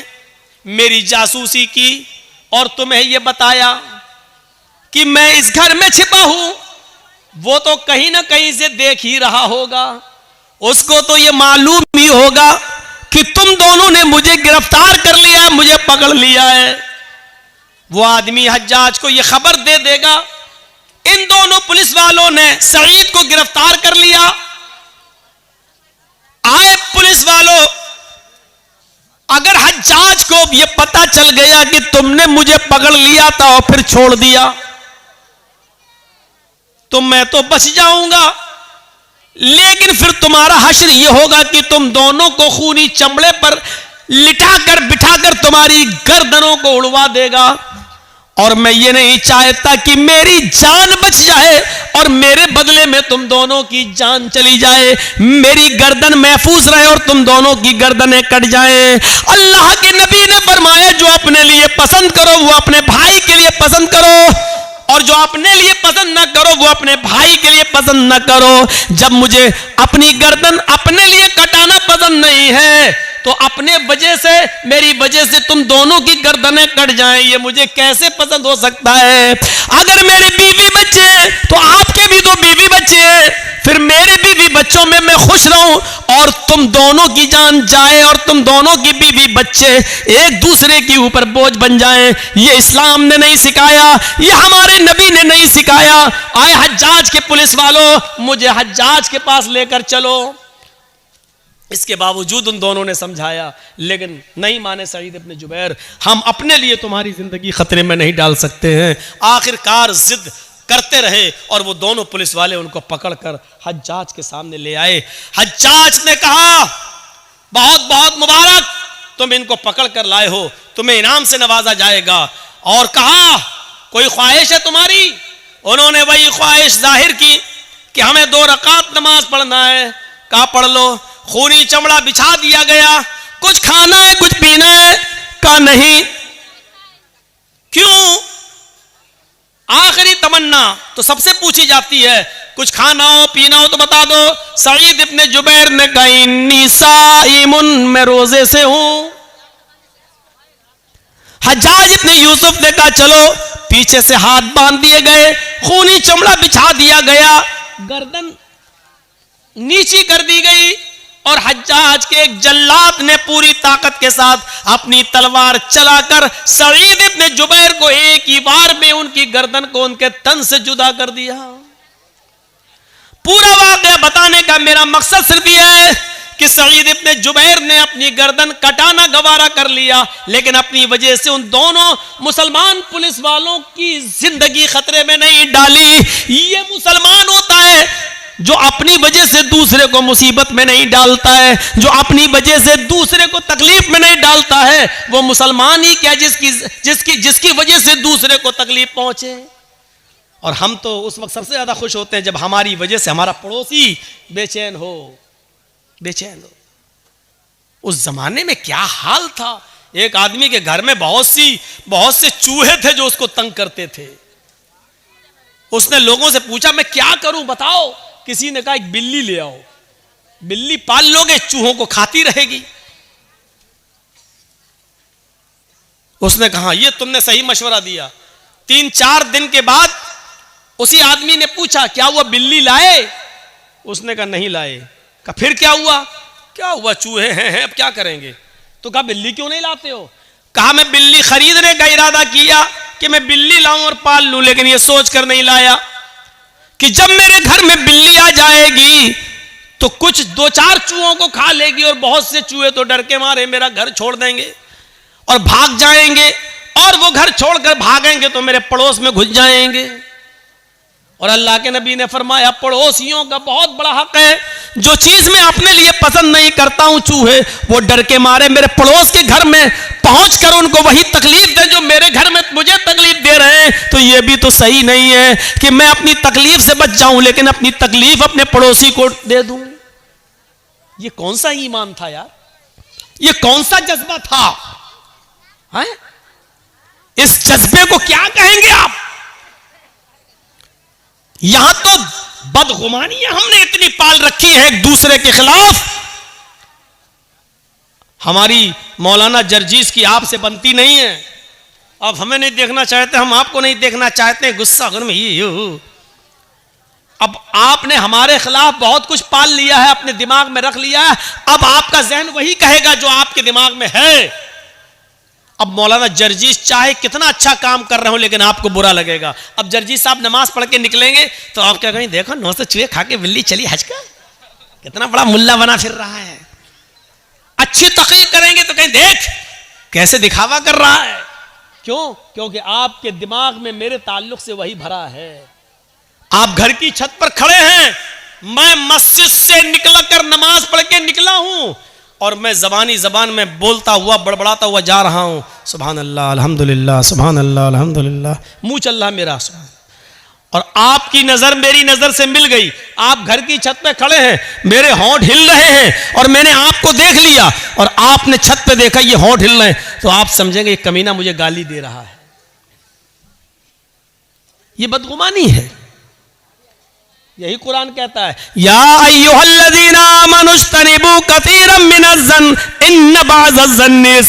[SPEAKER 1] मेरी जासूसी की और तुम्हें यह बताया कि मैं इस घर में छिपा हूं, वो तो कहीं ना कहीं से देख ही रहा होगा, उसको तो यह मालूम ही होगा कि तुम दोनों ने मुझे गिरफ्तार कर लिया है, मुझे पकड़ लिया है। वो आदमी हज्जाज को यह खबर दे देगा इन दोनों पुलिस वालों ने सईद को गिरफ्तार कर लिया। आए पुलिस वालों, अगर हज्जाज को यह पता चल गया कि तुमने मुझे पकड़ लिया था और फिर छोड़ दिया तो मैं तो बच जाऊंगा, लेकिन फिर तुम्हारा हश्र यह होगा कि तुम दोनों को खूनी चमड़े पर लिटाकर बिठाकर तुम्हारी गर्दनों को उड़वा देगा। और मैं ये नहीं चाहता कि मेरी जान बच जाए और मेरे बदले में तुम दोनों की जान चली जाए, मेरी गर्दन महफूज रहे और तुम दोनों की गर्दनें कट जाएं। अल्लाह के नबी ने फरमाया जो अपने लिए पसंद करो वो अपने भाई के लिए पसंद करो, और जो अपने लिए पसंद ना करो वो अपने भाई के लिए पसंद ना करो। जब मुझे अपनी गर्दन अपने लिए कटाना पसंद नहीं है तो अपने वजह से, मेरी वजह से तुम दोनों की गर्दनें कट जाएं, ये मुझे कैसे पसंद हो सकता है? अगर मेरे बीवी बच्चे हैं तो आपके भी तो बीवी बच्चे हैं, फिर मेरे बीवी बच्चों में मैं खुश रहूं और तुम दोनों की जान जाए और तुम दोनों की बीवी बच्चे एक दूसरे के ऊपर बोझ बन जाएं, ये इस्लाम ने नहीं सिखाया, ये हमारे नबी ने नहीं सिखाया। आए हज्जाज के पुलिस वालों, मुझे हज्जाज के पास लेकर चलो। इसके बावजूद उन दोनों ने समझाया, लेकिन नहीं माने सईद इब्ने जुबैर, हम अपने लिए तुम्हारी जिंदगी खतरे में नहीं डाल सकते हैं। आखिरकार जिद करते रहे और वो दोनों पुलिस वाले उनको पकड़कर हज्जाज के सामने ले आए। हज्जाज ने कहा बहुत बहुत मुबारक, तुम इनको पकड़ कर लाए हो, तुम्हें इनाम से नवाजा जाएगा। और कहा कोई ख्वाहिश है तुम्हारी? उन्होंने वही ख्वाहिश जाहिर की कि हमें 2 रकात नमाज पढ़ना है। कहा पढ़ लो। खूनी चमड़ा बिछा दिया गया। कुछ खाना है, कुछ पीना है? कहा नहीं। क्यों? आखिरी तमन्ना तो सबसे पूछी जाती है, कुछ खाना हो पीना हो तो बता दो। सईद इब्ने जुबैर ने कहा इन्नी साइमुन, मैं रोजे से हूं। हज्जाज इब्ने यूसुफ ने कहा चलो। पीछे से हाथ बांध दिए गए, खूनी चमड़ा बिछा दिया गया, गर्दन नीची कर दी गई और हज्जाज के एक जल्लाद ने पूरी ताकत के साथ अपनी तलवार चलाकर सईद इब्ने जुबैर को एक ही बार में उनकी गर्दन को उनके तन से जुदा कर दिया। पूरा वाकया बताने का मेरा मकसद सिर्फ यह है कि सईद इब्ने जुबैर ने अपनी गर्दन कटाना गवारा कर लिया, लेकिन अपनी वजह से उन दोनों मुसलमान पुलिस वालों की जिंदगी खतरे में नहीं डाली। ये मुसलमान होता है जो अपनी वजह से दूसरे को मुसीबत में नहीं डालता है, जो अपनी वजह से दूसरे को तकलीफ में नहीं डालता है, वो मुसलमान ही क्या जिसकी वजह से दूसरे को तकलीफ पहुंचे। और हम तो उस वक्त सबसे ज्यादा खुश होते हैं जब हमारी वजह से हमारा पड़ोसी बेचैन हो। उस जमाने में क्या हाल था, एक आदमी के घर में बहुत से चूहे थे जो उसको तंग करते थे। उसने लोगों से पूछा मैं क्या करूं बताओ। किसी ने कहा एक बिल्ली ले आओ, बिल्ली पाल लोगे, चूहों को खाती रहेगी। उसने कहा ये तुमने सही मशवरा दिया। 3-4 दिन के बाद उसी आदमी ने पूछा क्या हुआ, बिल्ली लाए? उसने कहा नहीं लाए। कहा फिर क्या हुआ? क्या हुआ, चूहे हैं अब क्या करेंगे? तो कहा बिल्ली क्यों नहीं लाते हो? कहा मैं बिल्ली खरीदने का इरादा किया कि मैं बिल्ली लाऊं और पाल लूं, लेकिन ये सोच कर नहीं लाया कि जब मेरे घर में बिल्ली आ जाएगी तो कुछ 2-4 चूहों को खा लेगी और बहुत से चूहे तो डर के मारे मेरा घर छोड़ देंगे और भाग जाएंगे, और वो घर छोड़कर भागेंगे तो मेरे पड़ोस में घुस जाएंगे। और अल्लाह के नबी ने फरमाया पड़ोसियों का बहुत बड़ा हक है। जो चीज मैं अपने लिए पसंद नहीं करता हूं, चूहे वो डर के मारे मेरे पड़ोस के घर में पहुंचकर उनको वही तकलीफ दे जो मेरे घर में मुझे तकलीफ दे रहे हैं। तो ये भी तो सही नहीं है कि मैं अपनी तकलीफ से बच जाऊं लेकिन अपनी तकलीफ अपने पड़ोसी को दे दूं। ये कौन सा ईमान था यार, ये कौन सा जज्बा था है? इस जज्बे को क्या कहेंगे आप? यहां तो बदगुमानियां हमने इतनी पाल रखी है एक दूसरे के खिलाफ। हमारी मौलाना जर्जीस की आपसे बनती नहीं है। अब हमें नहीं देखना चाहते, हम आपको नहीं देखना चाहते, गुस्सा घर में ही हो। अब आपने हमारे खिलाफ बहुत कुछ पाल लिया है, अपने दिमाग में रख लिया है। अब आपका जहन वही कहेगा जो आपके दिमाग में है। अब मौलाना जर्जीस चाहे कितना अच्छा काम कर रहे हो लेकिन आपको बुरा लगेगा। अब जर्जीस साहब नमाज पढ़ के निकलेंगे तो आप क्या कहेंगे, देखो 900 चूहे खा के बिल्ली चली हज का, कितना बड़ा मुल्ला बना फिर रहा है। अच्छी तकरीर करेंगे तो कहें देख कैसे दिखावा कर रहा है। क्यों? क्योंकि आपके दिमाग में मेरे ताल्लुक से वही भरा है। आप घर की छत पर खड़े हैं, मैं मस्जिद से निकल कर नमाज पढ़ के निकला हूं और मैं जबान में बोलता हुआ बड़बड़ाता हुआ जा रहा हूं, सुभान अल्लाह अल्हम्दुलिल्लाह, सुभान अल्लाह अल्हम्दुलिल्लाह, मुंह चल रहा मेरा सुभान। और आपकी नजर मेरी नजर से मिल गई, आप घर की छत पे खड़े हैं, मेरे होंठ हिल रहे हैं और मैंने आपको देख लिया और आपने छत पे देखा ये होंठ हिल रहे हैं, तो आप समझेंगे ये कमीना मुझे गाली दे रहा है। ये बदगुमानी है। यही कुरान कहता है, या अय्युहल्लज़ीना आमनुज्तनिबू कसीरम मिनज़्ज़न इन्न बअज़-ज़न्नि,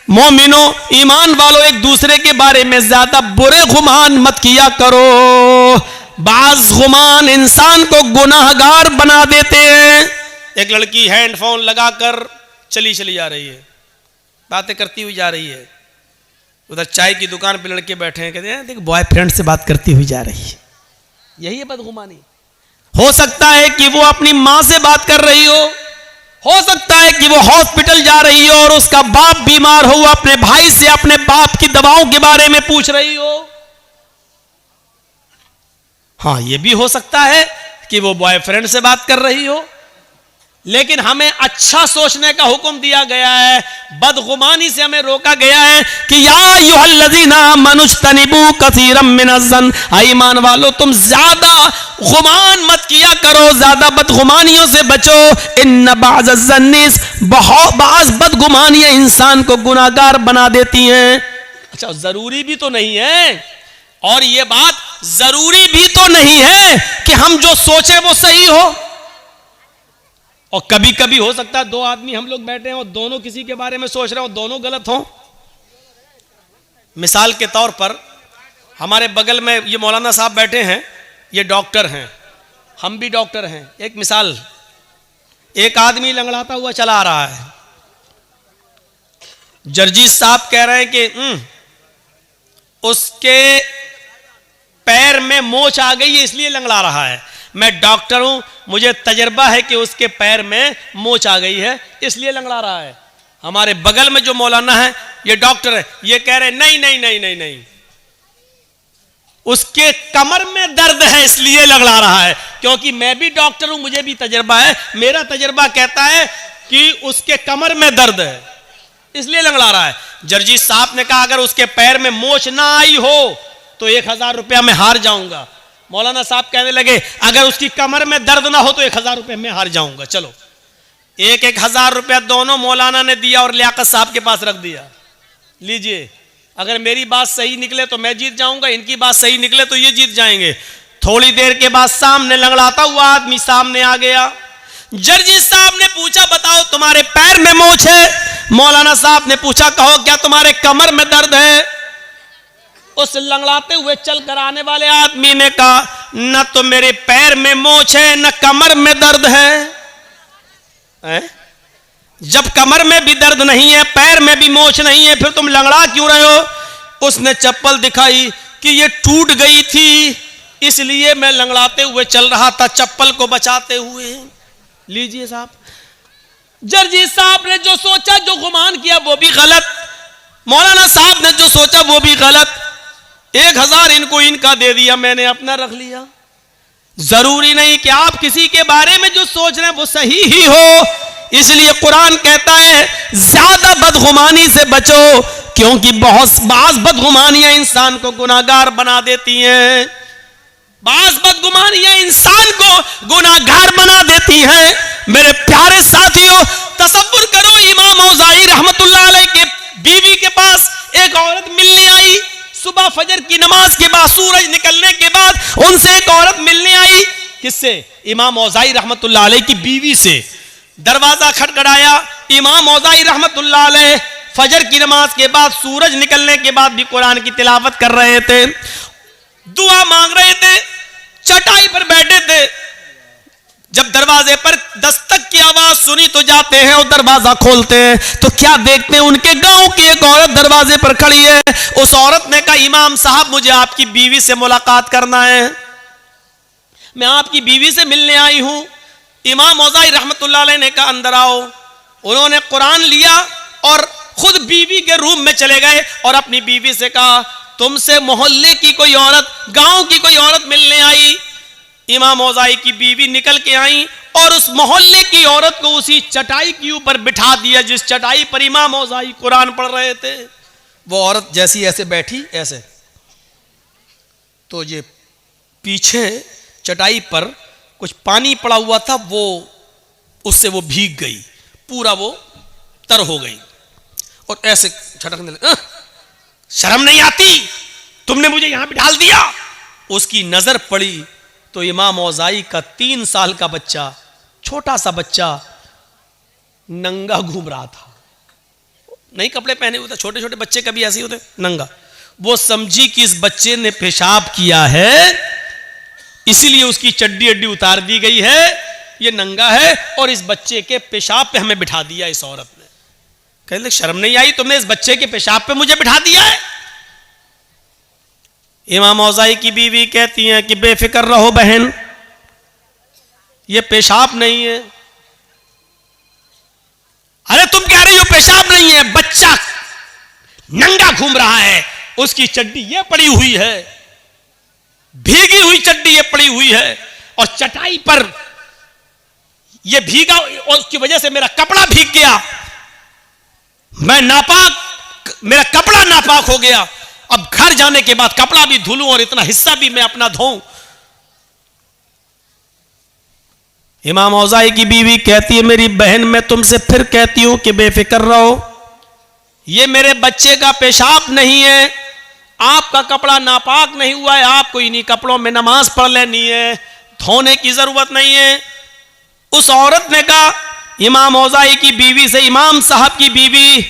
[SPEAKER 1] मोमिनो ईमान वालों एक दूसरे के बारे में ज्यादा बुरे गुमान मत किया करो। बाज़ गुमान इंसान को गुनाहगार बना देते हैं। एक लड़की हैंडफोन लगाकर चली जा रही है, बातें करती हुई जा रही है, उधर चाय की दुकान पे लड़के बैठे हैं, कहते हैं देख बॉयफ्रेंड से बात करती हुई जा रही है। यही है बदगुमानी। हो सकता है कि वो अपनी मां से बात कर रही हो सकता है कि वो हॉस्पिटल जा रही हो और उसका बाप बीमार हो, अपने भाई से अपने बाप की दवाओं के बारे में पूछ रही हो। हाँ, ये भी हो सकता है कि वो बॉयफ्रेंड से बात कर रही हो। लेकिन हमें अच्छा सोचने का हुक्म दिया गया है, बदगुमानी से हमें रोका गया है कि या अय्युहल्लज़ीना आमनुज्तनिबू कसीरम मिनज़्ज़न, ईमान वालो तुम ज्यादा गुमान मत किया करो, ज्यादा बदगुमानियों से बचो। इन्न बअज़-ज़न्नि, बाज़ बदगुमानियां इंसान को गुनाहगार बना देती हैं। अच्छा, जरूरी भी तो नहीं है, और ये बात जरूरी भी तो नहीं है कि हम जो सोचे वो सही हो। और कभी कभी हो सकता है दो आदमी हम लोग बैठे हैं और दोनों किसी के बारे में सोच रहे हो, दोनों गलत हो। मिसाल के तौर पर हमारे बगल में ये मौलाना साहब बैठे हैं, ये डॉक्टर हैं, हम भी डॉक्टर हैं। एक मिसाल, एक आदमी लंगड़ाता हुआ चला आ रहा है, जर्जीस साहब कह रहे हैं कि उसके पैर में मोच आ गई है इसलिए लंगड़ा रहा है। मैं डॉक्टर हूं, मुझे तजर्बा है कि उसके पैर में मोच आ गई है इसलिए लंगड़ा रहा है। हमारे बगल में जो मौलाना है ये डॉक्टर है, ये कह रहे नहीं नहीं नहीं नहीं नहीं, उसके कमर में दर्द है इसलिए लंगड़ा रहा है। क्योंकि मैं भी डॉक्टर हूं, मुझे भी तजर्बा है, मेरा तजर्बा कहता है कि उसके कमर में दर्द है इसलिए लंगड़ा रहा है। जर्जीस साहब ने कहा अगर उसके पैर में मोच ना आई हो तो 1000 रुपया मैं हार जाऊंगा। मौलाना साहब कहने लगे अगर उसकी कमर में दर्द ना हो तो 1000 रुपये में हार जाऊंगा। चलो, 1000 रुपया दोनों मौलाना ने दिया और लियाकत साहब के पास रख दिया, लीजिए, अगर मेरी बात सही निकले तो मैं जीत जाऊंगा, इनकी बात सही निकले तो ये जीत जाएंगे। थोड़ी देर के बाद सामने लंगड़ाता हुआ आदमी सामने आ गया। जर्जीस साहब ने पूछा बताओ तुम्हारे पैर में मोच है? मौलाना साहब ने पूछा कहो क्या तुम्हारे कमर में दर्द है? उस लंगड़ाते हुए चल कर आने वाले आदमी ने कहा न तो मेरे पैर में मोच है न कमर में दर्द है। जब कमर में भी दर्द नहीं है, पैर में भी मोच नहीं है, फिर तुम लंगड़ा क्यों रहे हो? उसने चप्पल दिखाई कि ये टूट गई थी इसलिए मैं लंगड़ाते हुए चल रहा था चप्पल को बचाते हुए। लीजिए साहब, जर्जीस साहब ने जो सोचा, जो गुमान किया वो भी गलत, मौलाना साहब ने जो सोचा वो भी गलत। 1000 इनको इनका दे दिया, मैंने अपना रख लिया। जरूरी नहीं कि आप किसी के बारे में जो सोच रहे हैं वो सही ही हो। इसलिए कुरान कहता है ज्यादा बदगुमानी से बचो, क्योंकि बाज बदगुमानियां इंसान को गुनाहगार बना देती हैं। बाज बदगुमानियां इंसान को गुनाहगार बना देती हैं। मेरे प्यारे साथियों, तसव्वुर करो, इमाम औज़ाई रहमतुल्लाह अलैह के बीवी के पास एक औरत मिलने आई। सुबह फजर की नमाज के बाद, सूरज निकलने के बाद उनसे एक औरत मिलने आई। किससे? इमाम औज़ाई रहमतुल्लाह अलैह की बीवी से। दरवाजा खटखटाया। इमाम औज़ाई रहमतुल्लाह अलैह फजर की नमाज के बाद, सूरज निकलने के बाद भी कुरान की तिलावत कर रहे थे, दुआ मांग रहे थे, चटाई पर बैठे थे। जब दरवाजे पर दस्तक की आवाज सुनी तो जाते हैं और दरवाजा खोलते हैं तो क्या देखते हैं, उनके गांव की एक औरत दरवाजे पर खड़ी है। उस औरत ने कहा, इमाम साहब मुझे आपकी बीवी से मुलाकात करना है, मैं आपकी बीवी से मिलने आई हूं। इमाम औज़ाई रहमतुल्लाह अलैह ने कहा, अंदर आओ। उन्होंने कुरान लिया और खुद बीवी के रूम में चले गए और अपनी बीवी से कहा, तुमसे मोहल्ले की कोई औरत, गांव की कोई औरत मिलने आई। इमाम औज़ाई की बीवी निकल के आई और उस मोहल्ले की औरत को उसी चटाई के ऊपर बिठा दिया जिस चटाई पर इमाम औज़ाई कुरान पढ़ रहे थे। वो औरत जैसी ऐसे बैठी, ऐसे, तो ये पीछे चटाई पर कुछ पानी पड़ा हुआ था, वो उससे वो भीग गई, पूरा वो तर हो गई और ऐसे झटकने लगी। शर्म नहीं आती, तुमने मुझे यहां पे डाल दिया। उसकी नजर पड़ी तो इमाम औज़ाई का 3 साल का बच्चा, छोटा सा बच्चा, नंगा घूम रहा था। नहीं कपड़े पहने हुए थे, छोटे छोटे बच्चे कभी ऐसे ही होते, नंगा। वो समझी कि इस बच्चे ने पेशाब किया है, इसीलिए उसकी चड्डी अड्डी उतार दी गई है, ये नंगा है और इस बच्चे के पेशाब पे हमें बिठा दिया इस औरत ने। कहने लगे, शर्म नहीं आई, तुमने इस बच्चे के पेशाब पे मुझे बिठा दिया है। इमाम औज़ाई की बीवी कहती हैं कि बेफिक्र रहो बहन, ये पेशाब नहीं है। अरे तुम कह रही हो पेशाब नहीं है, बच्चा नंगा घूम रहा है, उसकी चड्डी ये पड़ी हुई है, भीगी हुई चड्डी ये पड़ी हुई है और चटाई पर ये भीगा और उसकी वजह से मेरा कपड़ा भीग गया, मैं नापाक, मेरा कपड़ा नापाक हो गया। अब घर जाने के बाद कपड़ा भी धुलूं और इतना हिस्सा भी मैं अपना धोऊं। इमाम औज़ाई की बीवी कहती है, मेरी बहन मैं तुमसे फिर कहती हूं कि बेफिक्र रहो, ये मेरे बच्चे का पेशाब नहीं है, आपका कपड़ा नापाक नहीं हुआ है, आपको इन्हीं कपड़ों में नमाज पढ़ लेनी है, धोने की जरूरत नहीं है। उस औरत ने कहा इमाम औज़ाई की बीवी से, इमाम साहब की बीवी,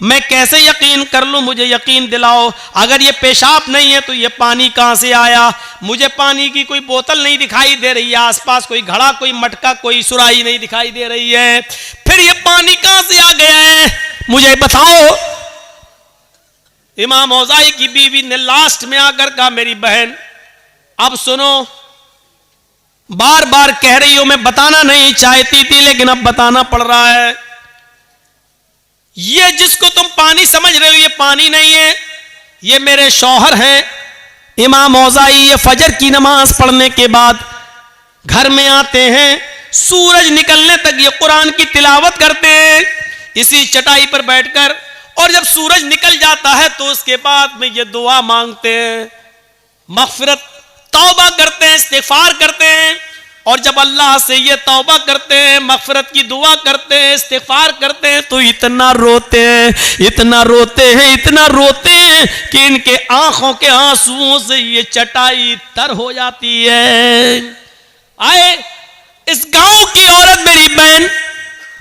[SPEAKER 1] मैं कैसे यकीन कर लूं, मुझे यकीन दिलाओ, अगर ये पेशाब नहीं है तो ये पानी कहां से आया? मुझे पानी की कोई बोतल नहीं दिखाई दे रही है, आसपास कोई घड़ा, कोई मटका, कोई सुराही नहीं दिखाई दे रही है, फिर ये पानी कहां से आ गया है, मुझे बताओ। इमाम औज़ाई की बीवी ने लास्ट में आकर कहा, मेरी बहन अब सुनो, बार बार कह रही हो, मैं बताना नहीं चाहती थी लेकिन अब बताना पड़ रहा है, ये जिसको तुम पानी समझ रहे हो ये पानी नहीं है, ये मेरे शौहर हैं। इमाम औज़ाई ये फजर की नमाज पढ़ने के बाद घर में आते हैं, सूरज निकलने तक ये कुरान की तिलावत करते हैं इसी चटाई पर बैठकर, और जब सूरज निकल जाता है तो उसके बाद में ये दुआ मांगते हैं, मग़फ़िरत, तौबा करते हैं, इस्तिग़फ़ार करते हैं। और जब अल्लाह से ये तौबा करते हैं, मग़फ़िरत की दुआ करते हैं, इस्तिग़फ़ार करते हैं तो इतना रोते हैं, इतना रोते हैं, इतना रोते हैं कि इनके आंखों के आंसुओं से ये चटाई तर हो जाती है। आए इस गांव की औरत, मेरी बहन,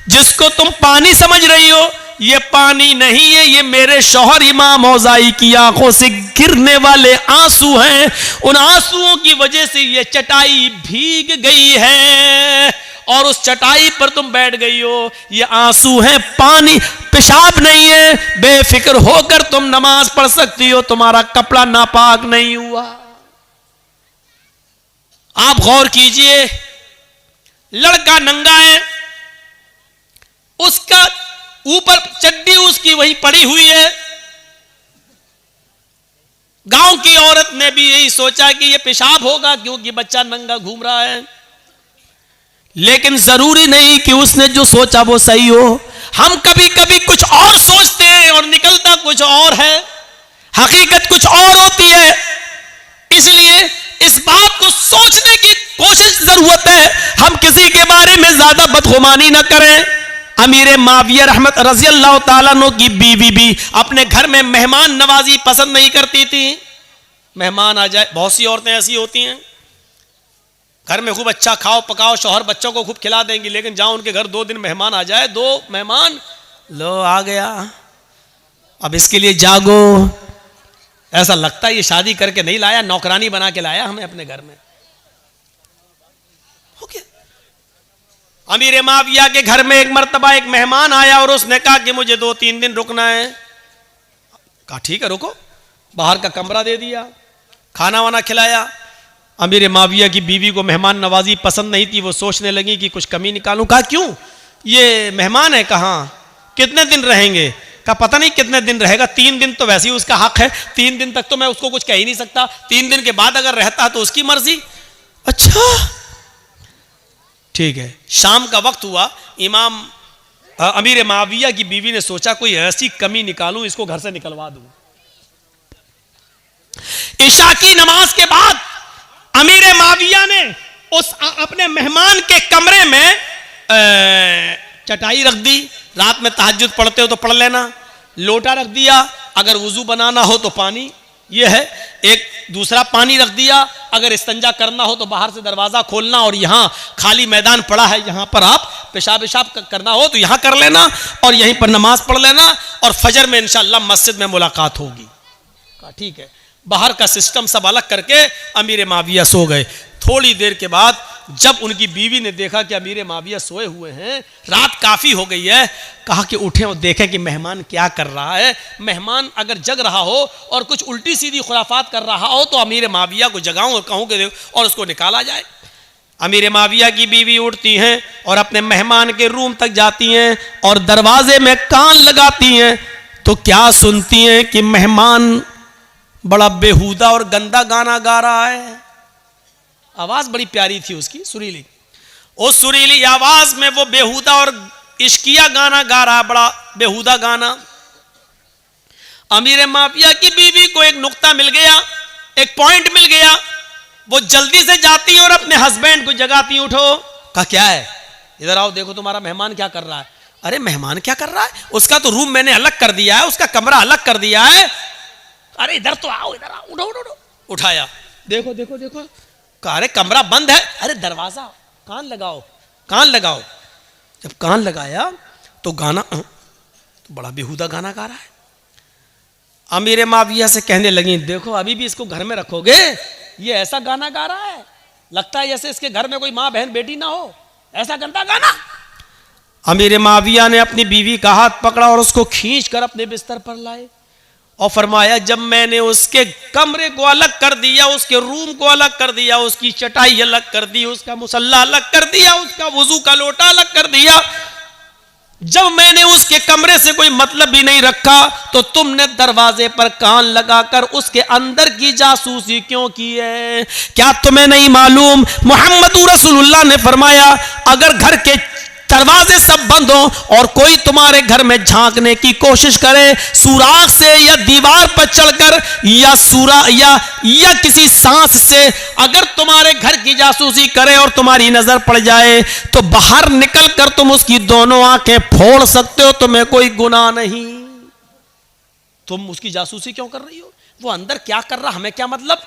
[SPEAKER 1] जिसको तुम पानी समझ रही हो, ये पानी नहीं है, ये मेरे शौहर इमाम औज़ाई की आंखों से गिरने वाले आंसू हैं, उन आंसुओं की वजह से ये चटाई भीग गई है और उस चटाई पर तुम बैठ गई हो, ये आंसू हैं, पानी, पेशाब नहीं है, बेफिक्र होकर तुम नमाज पढ़ सकती हो, तुम्हारा कपड़ा नापाक नहीं हुआ। आप गौर कीजिए, लड़का नंगा है, उसका ऊपर चड्डी उसकी वहीं पड़ी हुई है, गांव की औरत ने भी यही सोचा कि ये पेशाब होगा क्योंकि बच्चा नंगा घूम रहा है, लेकिन जरूरी नहीं कि उसने जो सोचा वो सही हो। हम कभी कभी कुछ और सोचते हैं और निकलता कुछ और है, हकीकत कुछ और होती है। इसलिए इस बात को सोचने की कोशिश जरूरत है, हम किसी के बारे में ज्यादा बदगुमानी ना करें। अमीर माविया रहमत रजी अल्लाह ताला अन्हु की बीवी भी अपने घर में मेहमान नवाजी पसंद नहीं करती थी। मेहमान आ जाए, बहुत सी औरतें ऐसी होती हैं घर में खूब अच्छा खाओ पकाओ, शौहर बच्चों को खूब खिला देंगी, लेकिन जहां उनके घर 2 दिन मेहमान आ जाए, 2 मेहमान लो आ गया, अब इसके लिए जागो, ऐसा लगता है ये शादी करके नहीं लाया, नौकरानी बना के लाया हमें अपने घर में। हो गया। अमीर माविया के घर में एक मर्तबा एक मेहमान आया और उसने कहा कि मुझे 2-3 दिन रुकना है। कहा ठीक है रुको, बाहर का कमरा दे दिया, खाना वाना खिलाया। अमीर माविया की बीवी को मेहमान नवाजी पसंद नहीं थी, वो सोचने लगी कि कुछ कमी निकालूं। कहा क्यों, ये मेहमान है, कहाँ कितने दिन रहेंगे? कहा पता नहीं कितने दिन रहेगा, 3 दिन तो वैसे ही उसका हक है, 3 दिन तक तो मैं उसको कुछ कह ही नहीं सकता, 3 दिन के बाद अगर रहता तो उसकी मर्जी। अच्छा ठीक है। शाम का वक्त हुआ, इमाम अमीर माविया की बीवी ने सोचा कोई ऐसी कमी निकालूं, इसको घर से निकलवा दूं। इशा की नमाज के बाद अमीर माविया ने उस अपने मेहमान के कमरे में चटाई रख दी, रात में तहज्जुद पढ़ते हो तो पढ़ लेना, लोटा रख दिया, अगर वुजू बनाना हो तो पानी ये है, एक दूसरा पानी रख दिया, अगर इस्तंजा करना हो तो बाहर से दरवाजा खोलना और यहाँ खाली मैदान पड़ा है, यहाँ पर आप पेशाब करना हो तो यहाँ कर लेना और यहीं पर नमाज पढ़ लेना और फजर में इंशाअल्लाह मस्जिद में मुलाकात होगी। कहा ठीक है। बाहर का सिस्टम सब अलग करके अमीर माविया सो गए। थोड़ी देर के बाद जब उनकी बीवी ने देखा कि अमीर माविया सोए हुए हैं, रात काफ़ी हो गई है, कहा कि उठें और देखें कि मेहमान क्या कर रहा है। मेहमान अगर जग रहा हो और कुछ उल्टी सीधी खुराफात कर रहा हो तो अमीर माविया को जगाऊं और कहूं कि और उसको निकाला जाए। अमीर माविया की बीवी उठती हैं और अपने मेहमान के रूम तक जाती हैं और दरवाजे में कान लगाती हैं तो क्या सुनती हैं कि मेहमान बड़ा बेहुदा और गंदा गाना गा रहा है। आवाज बड़ी प्यारी थी उसकी, सुरीली। उस सुरीली आवाज में वो बेहुदा और इश्किया गाना गा रहा, बड़ा बेहुदा गाना। अमीर माविया की बीवी को एक नुक्ता मिल गया, एक पॉइंट मिल गया। वो जल्दी से जाती और अपने हस्बैंड को जगाती, उठो। कहा क्या है, इधर आओ, देखो तुम्हारा मेहमान क्या कर रहा है। अरे मेहमान क्या कर रहा है, उसका तो रूम मैंने अलग कर दिया है, उसका कमरा अलग कर दिया है। अरे इधर तो आओ, इधर आओ, उठो उठो उठो। उठाया, देखो देखो देखो। अरे कमरा बंद है, अरे दरवाजा, कान लगाओ कान लगाओ। जब कान लगाया तो गाना तो बड़ा बेहुदा गाना गा रहा है। अमीर माविया से कहने लगी देखो अभी भी इसको घर में रखोगे, ये ऐसा गाना गा रहा है, लगता है जैसे इसके घर में कोई माँ बहन बेटी ना हो, ऐसा गंदा गाना। अमीर माविया ने अपनी बीवी का हाथ पकड़ा और उसको खींच कर अपने बिस्तर पर लाए और फरमाया जब मैंने उसके कमरे को अलग कर दिया, उसके रूम को अलग कर दिया, उसकी चटाई अलग कर दी, उसका मुसल्ला अलग कर दिया, उसका वुजू का लोटा अलग कर दिया, जब मैंने उसके कमरे से कोई मतलब भी नहीं रखा तो तुमने दरवाजे पर कान लगाकर उसके अंदर की जासूसी क्यों की है? क्या तुम्हें नहीं मालूम मोहम्मद रसूलुल्लाह ने फरमाया अगर घर के दरवाजे सब बंद हो और कोई तुम्हारे घर में झांकने की कोशिश करे, सुराख से या दीवार पर चढ़कर या किसी सांस से अगर तुम्हारे घर की जासूसी करे और तुम्हारी नजर पड़ जाए तो बाहर निकल कर तुम उसकी दोनों आंखें फोड़ सकते हो, तुम्हें कोई गुनाह नहीं। तुम उसकी जासूसी क्यों कर रही हो? वो अंदर क्या कर रहा हमें क्या मतलब?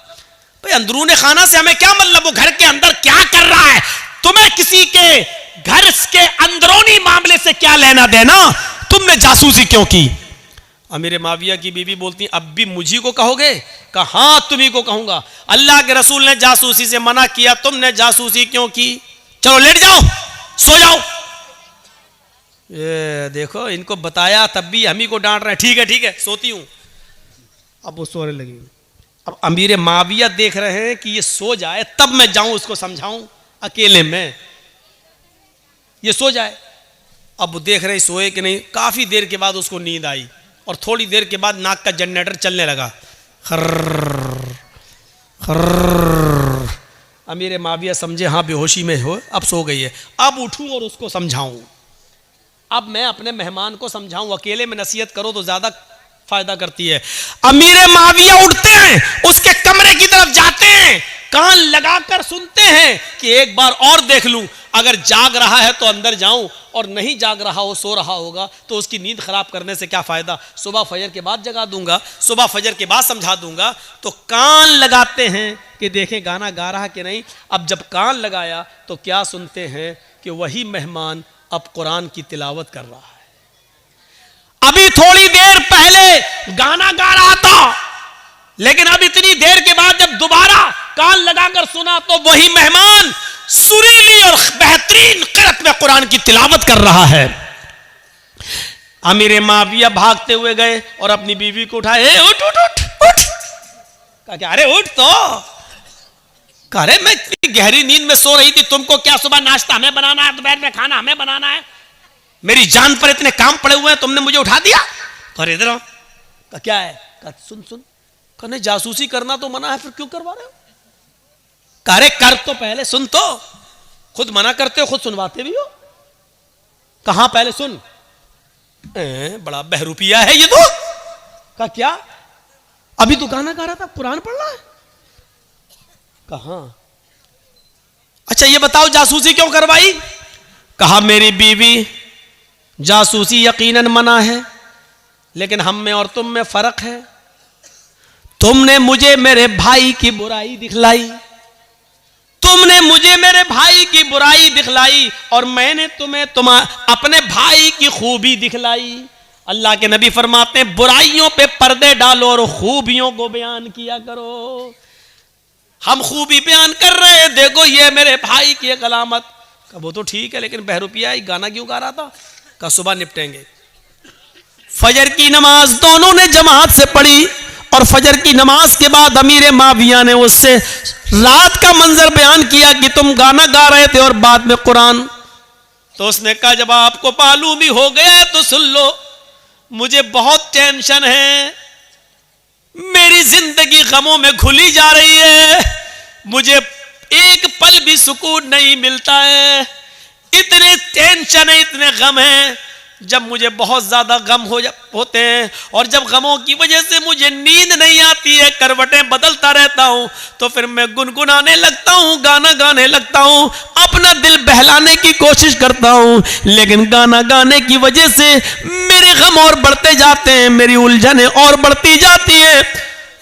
[SPEAKER 1] भाई अंदरूने खाना से हमें क्या मतलब, वो घर के अंदर क्या कर रहा है, तुम्हें किसी के घर के अंदरूनी मामले से क्या लेना देना, तुमने जासूसी क्यों की? अमीर माविया की बीवी बोलती अब भी मुझी को कहोगे? कहा हाँ तुम्ही को कहूंगा, अल्लाह के रसूल ने जासूसी से मना किया, तुमने जासूसी क्यों की? चलो लेट जाओ, सो जाओ। ये देखो इनको बताया तब भी हम ही को डांट रहे हैं। ठीक है सोती हूं। अब वो सोने लगी। अब अमीर माविया देख रहे हैं कि ये सो जाए तब मैं जाऊं उसको समझाऊं अकेले में, ये सो जाए। अब वो देख रहे सोए कि नहीं। काफी देर के बाद उसको नींद आई और थोड़ी देर के बाद नाक का जनरेटर चलने लगा, खर्र अमीर माविया समझे हाँ बेहोशी में हो, अब सो गई है, अब उठूं और उसको समझाऊं, अब मैं अपने मेहमान को समझाऊं। अकेले में नसीहत करो तो ज्यादा फायदा करती है। अमीर माविया उठते हैं, उसके कमरे की तरफ जाते हैं, कान लगाकर सुनते हैं कि एक बार और देख लूं, अगर जाग रहा है तो अंदर जाऊं, और नहीं जाग रहा हो, सो रहा होगा, तो उसकी नींद खराब करने से क्या फायदा, सुबह फजर के बाद जगा दूंगा, सुबह फजर के बाद समझा दूंगा। तो कान लगाते हैं कि देखें गाना गा रहा कि नहीं। अब जब कान लगाया तो क्या सुनते हैं कि वही मेहमान अब कुरान की तिलावत कर रहा है। अभी थोड़ी देर पहले गाना गा रहा था, लेकिन अब इतनी देर के बाद जब दोबारा कान लगाकर सुना तो वही मेहमान सुरीली और बेहतरीन क़िरात में कुरान की तिलावत कर रहा है। अमीर माविया भागते हुए गए और अपनी बीवी को उठाए, उठ उठ उठ उठ। कहा अरे उठ तो, कह रहे मैं इतनी गहरी नींद में सो रही थी, तुमको क्या सुबह नाश्ता हमें बनाना है, दोपहर में खाना हमें बनाना है, मेरी जान पर इतने काम पड़े हुए हैं, तुमने मुझे उठा दिया। अरे इधर आओ। कहा क्या है? कहा सुन सुन। कहने जासूसी करना तो मना है, फिर क्यों करवा रहे हो? अरे कर तो पहले, सुन तो, खुद मना करते हो खुद सुनवाते भी हो। कहां पहले सुन। बड़ा बहरूपिया है ये तो। कहा क्या? अभी तो गाना गा रहा था, कुरान पढ़ रहा है। कहां? अच्छा ये बताओ जासूसी क्यों करवाई? कहा मेरी बीवी, जासूसी यकीनन मना है, लेकिन हम में और तुम में फर्क है। तुमने मुझे मेरे भाई की बुराई दिखलाई, तुमने मुझे मेरे भाई की बुराई दिखलाई, और मैंने तुम्हें अपने भाई की खूबी दिखलाई। अल्लाह के नबी फरमाते हैं बुराइयों पे पर्दे डालो और खूबियों को बयान किया करो। हम खूबी बयान कर रहे हैं, देखो ये मेरे भाई की एक अलामत। का वो तो ठीक है, लेकिन बहरूपिया गाना क्यों गा रहा था? का सुबह निपटेंगे। फजर की नमाज दोनों ने जमात से पढ़ी, और फजर की नमाज के बाद अमीर माविया ने उससे रात का मंजर बयान किया कि तुम गाना गा रहे थे और बाद में कुरान। तो उसने कहा जब आपको मालूम ही हो गया तो सुन लो, मुझे बहुत टेंशन है, मेरी जिंदगी गमों में घुली जा रही है, मुझे एक पल भी सुकून नहीं मिलता है, इतने टेंशन है, इतने गम हैं। जब मुझे बहुत ज्यादा गम होते हैं और जब गमों की वजह से मुझे नींद नहीं आती है, करवटें बदलता रहता हूं, तो फिर मैं गुनगुनाने लगता हूं, गाना गाने लगता हूं, अपना दिल बहलाने की कोशिश करता हूं, लेकिन गाना गाने की वजह से मेरे गम और बढ़ते जाते हैं, मेरी उलझनें और बढ़ती जाती हैं।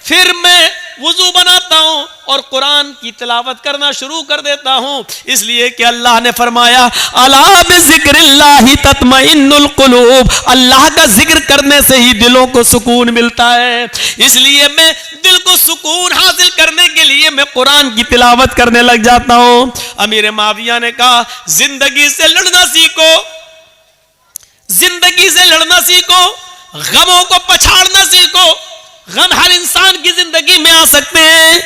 [SPEAKER 1] फिर मैं वुजू बनाता हूं और कुरान की तिलावत करना शुरू कर देता हूं, इसलिए कि अल्लाह ने फरमाया अला बिज़िक्रिल्लाहि तत्मइन्नुल कुलूब, अल्लाह का जिक्र करने से ही दिलों को सुकून मिलता है। इसलिए मैं दिल को सुकून हासिल करने के लिए मैं कुरान की तिलावत करने लग जाता हूं। अमीर माविया ने कहा जिंदगी से लड़ना सीखो, जिंदगी से लड़ना सीखो, गमों को पछाड़ना सीखो। गम हर इंसान की जिंदगी में आ सकते हैं,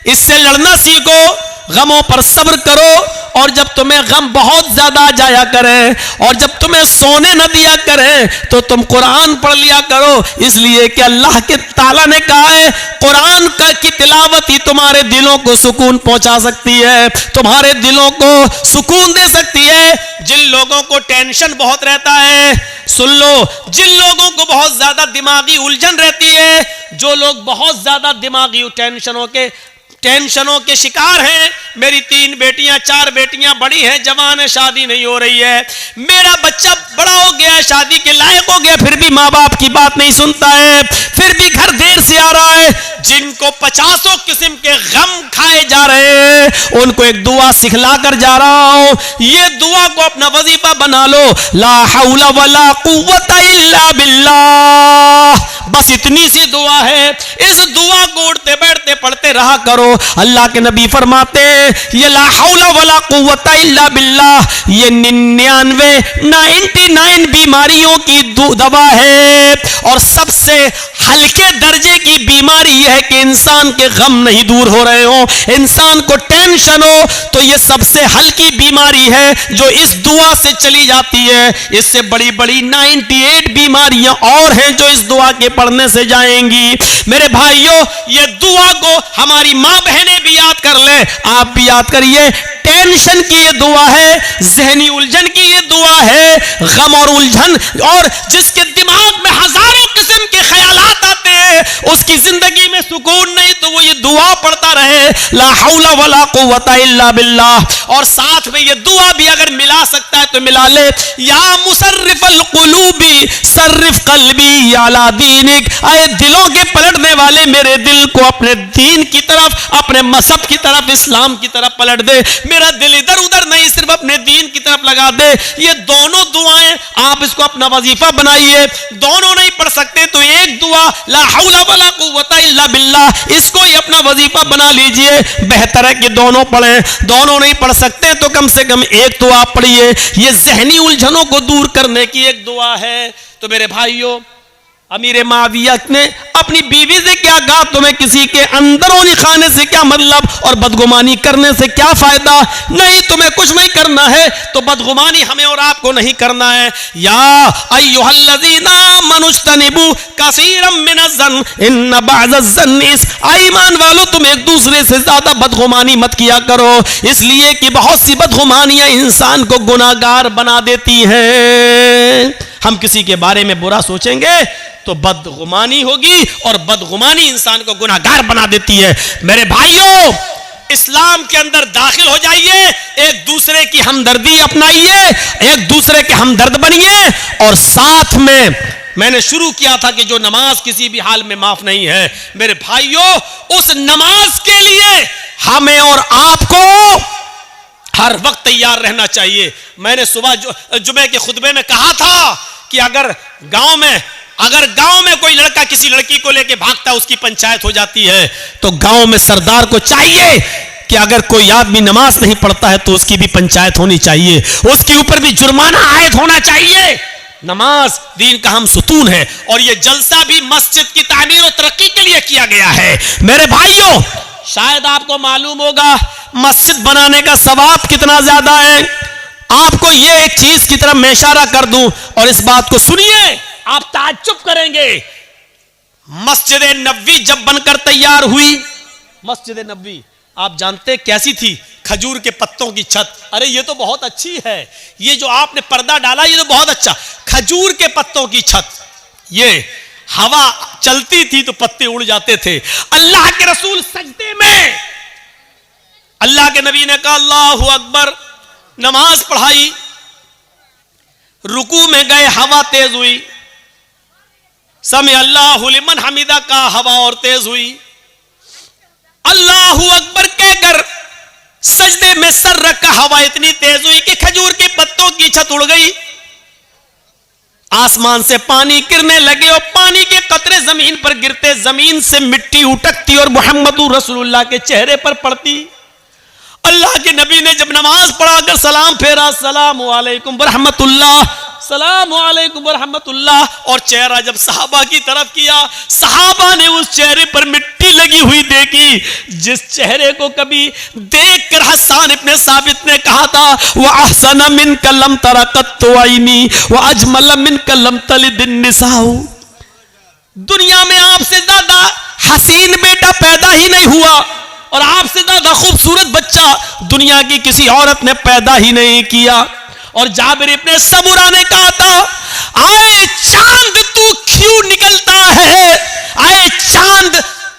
[SPEAKER 1] इससे लड़ना सीखो, गमों पर सब्र करो, और जब तुम्हें गम बहुत ज्यादा आ जाया करे और जब तुम्हें सोने न दिया करे तो तुम कुरान पढ़ लिया करो, इसलिए कि अल्लाह के ताला ने कहा है कुरान की तिलावत ही तुम्हारे दिलों को सुकून पहुंचा सकती है, तुम्हारे दिलों को सुकून दे सकती है। जिन लोगों को टेंशन बहुत रहता है, सुन लो, जिन लोगों को बहुत ज्यादा दिमागी उलझन रहती है, जो लोग बहुत ज्यादा दिमागी टेंशनों के शिकार हैं, मेरी 3 बेटियां 4 बेटियां बड़ी हैं, जवान है, शादी नहीं हो रही है, मेरा बच्चा बड़ा हो गया, शादी के लायक हो गया, फिर भी माँ बाप की बात नहीं सुनता है, फिर भी घर देर से आ रहा है, जिनको 50 किस्म के गम खाए जा रहे हैं, उनको एक दुआ सिखला कर जा रहा हूं, ये दुआ को अपना वजीफा बना लो, ला हौला वला कुव्वता इल्ला बिल्लाह। बस इतनी सी दुआ है, इस दुआ को उठते बैठते पढ़ते रहा करो। अल्लाह के नबी फरमाते ये ला हौला वला कुव्वता इल्ला बिल्लाह, ये 99 बीमारियों की दवा है, और सबसे हल्के दर्जे की बीमारी यह है कि इंसान के गम नहीं दूर हो रहे हो, इंसान को टेंशन हो, तो ये सबसे हल्की बीमारी है जो इस दुआ से चली जाती है। इससे बड़ी बड़ी 98 बीमारियां और हैं जो इस दुआ के पढ़ने से जाएंगी। मेरे मेरे भाइयों, ये दुआ को हमारी माँ बहनें भी याद कर ले, आप भी याद करिए। टेंशन की ये दुआ है, जहनी उलझन की ये दुआ है, गम और उलझन, और जिसके दिमाग में हजारों किस्म के ख्यालात आते हैं, उसकी जिंदगी में सुकून नहीं, तो वो ये दुआ पढ़ता रहे, ला हौला वला कुव्वता इल्ला बिल्लाह। और साथ में ये दुआ भी अगर मिला सकता है तो मिला ले, या मुसर्रिफल कुलूबी सर्रिफ कल्बी अला दीनिक। आए दिलों के पलटने वाले, मेरे दिल को अपने दीन की तरफ, अपने मजहब की तरफ, इस्लाम की तरफ पलट दे। मेरा दिल इधर उधर नहीं, सिर्फ अपने दीन की तरफ लगा दे। ये दोनों दुआएं आप इसको अपना वजीफा बनाइए। दोनों नहीं पढ़ सकते तो एक दुआ ला हौला वला कुव्वता इल्ला बिल्लाह, इसको ही अपना वजीफा बना लीजिए। बेहतर है कि दोनों पढ़ें। दोनों नहीं पढ़ सकते तो कम से कम एक तो आप पढ़िए। ये जहनी उलझनों को दूर करने की एक दुआ है। तो मेरे भाइयों, अमीर माविया ने अपनी बीवी से क्या कहा, तुम्हें किसी के अंदरूनी खाने से क्या मतलब और बदगुमानी करने से क्या फायदा? नहीं, तुम्हें कुछ नहीं करना है तो बदगुमानी हमें और आपको नहीं करना है। या अय्युहल्लज़ीना मनुज्तनिबू कसीरम मिनज़्ज़न इन्न बअज़-ज़न्नि इस्म। ईमान वालों, तुम एक दूसरे से ज्यादा बदगुमानी मत किया करो, इसलिए कि बहुत सी बदगुमानियां इंसान को गुनाहगार बना देती हैं। हम किसी के बारे में बुरा सोचेंगे तो बदगुमानी होगी, और बदगुमानी इंसान को गुनाहगार बना देती है। मेरे भाइयों, इस्लाम के अंदर दाखिल हो जाइए, एक दूसरे की हमदर्दी अपनाइए, एक दूसरे के हमदर्द बनिए। और साथ में मैंने शुरू किया था कि जो नमाज किसी भी हाल में माफ नहीं है, मेरे भाइयों, उस नमाज के लिए हमें और आपको हर वक्त तैयार रहना चाहिए। मैंने सुबह जुमे के खुतबे में कहा था कि अगर गांव में कोई लड़का किसी लड़की को लेके भागता, उसकी पंचायत हो जाती है, तो गांव में सरदार को चाहिए कि अगर कोई आदमी नमाज नहीं पढ़ता है तो उसकी भी पंचायत होनी चाहिए, उसके ऊपर भी जुर्माना आयद होना चाहिए। नमाज दीन का हम सुतून है, और यह जलसा भी मस्जिद की तामीर और तरक्की के लिए किया गया है। मेरे भाइयों, शायद आपको मालूम होगा मस्जिद बनाने का सवाब कितना ज्यादा है। आपको ये एक चीज की तरफ मैं इशारा कर दूं, और इस बात को सुनिए, आप ताज्जुब करेंगे। मस्जिद नबवी जब बनकर तैयार हुई, मस्जिद नबवी आप जानते कैसी थी? खजूर के पत्तों की छत। अरे ये तो बहुत अच्छी है, ये जो आपने पर्दा डाला ये तो बहुत अच्छा। खजूर के पत्तों की छत, ये हवा चलती थी तो पत्ते उड़ जाते थे। अल्लाह के रसूल सजदे में, अल्लाह के नबी ने कहा अल्लाहु अकबर, नमाज पढ़ाई, रुकू में गए, हवा तेज हुई, समी अल्लाहु लिमन हमीदा का, हवा और तेज हुई। अल्लाहु अकबर कहकर सजदे में सर रखा, हवा इतनी तेज हुई कि खजूर के पत्तों की छत उड़ गई। आसमान से पानी गिरने लगे, और पानी के कतरे जमीन पर गिरते, जमीन से मिट्टी उटकती और मुहम्मदुर रसूलुल्लाह के चेहरे पर पड़ती। अल्लाह के नबी ने जब नमाज पढ़ाकर सलाम फेरा, अस्सलामु अलैकुम वरहमतुल्लाह, सलाम अलैकुम वरहमतुल्लाह, और चेहरा जब सहाबा की तरफ किया, सहाबा ने उस चेहरे पर मिट्टी लगी हुई देखी, जिस चेहरे को कभी देखकर हसन इब्ने साबित ने कहा था, व अहसन मिनका लम तरा कत्तु ऐनी व अजमल मिनका लम तलिद निसाउ। दुनिया में आपसे ज्यादा हसीन बेटा पैदा ही नहीं हुआ, और आपसे ज्यादा खूबसूरत बच्चा दुनिया की किसी औरत ने पैदा ही नहीं किया। और जाबिर इब्ने सबुरा ने कहा था, आए चांद तू क्यों निकलता है? आए चांद,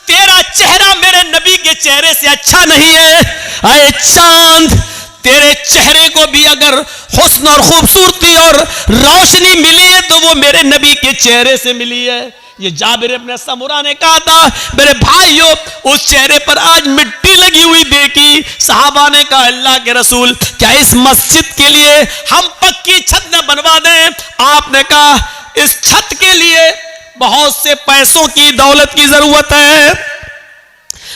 [SPEAKER 1] तेरा चेहरा मेरे नबी के चेहरे से अच्छा नहीं है। आए चांद, तेरे चेहरे को भी अगर हुस्न और खूबसूरती और रोशनी मिली है तो वो मेरे नबी के चेहरे से मिली है। ये जाबिर इब्ने सबुरा ने कहा था। मेरे भाइयों, उस चेहरे पर आज मिट्टी लगी हुई देखी। सहाबा ने कहा, अल्लाह के रसूल, क्या इस मस्जिद के लिए हम पक्की छत न बनवा दें? आपने कहा, इस छत के लिए बहुत से पैसों की, दौलत की जरूरत है।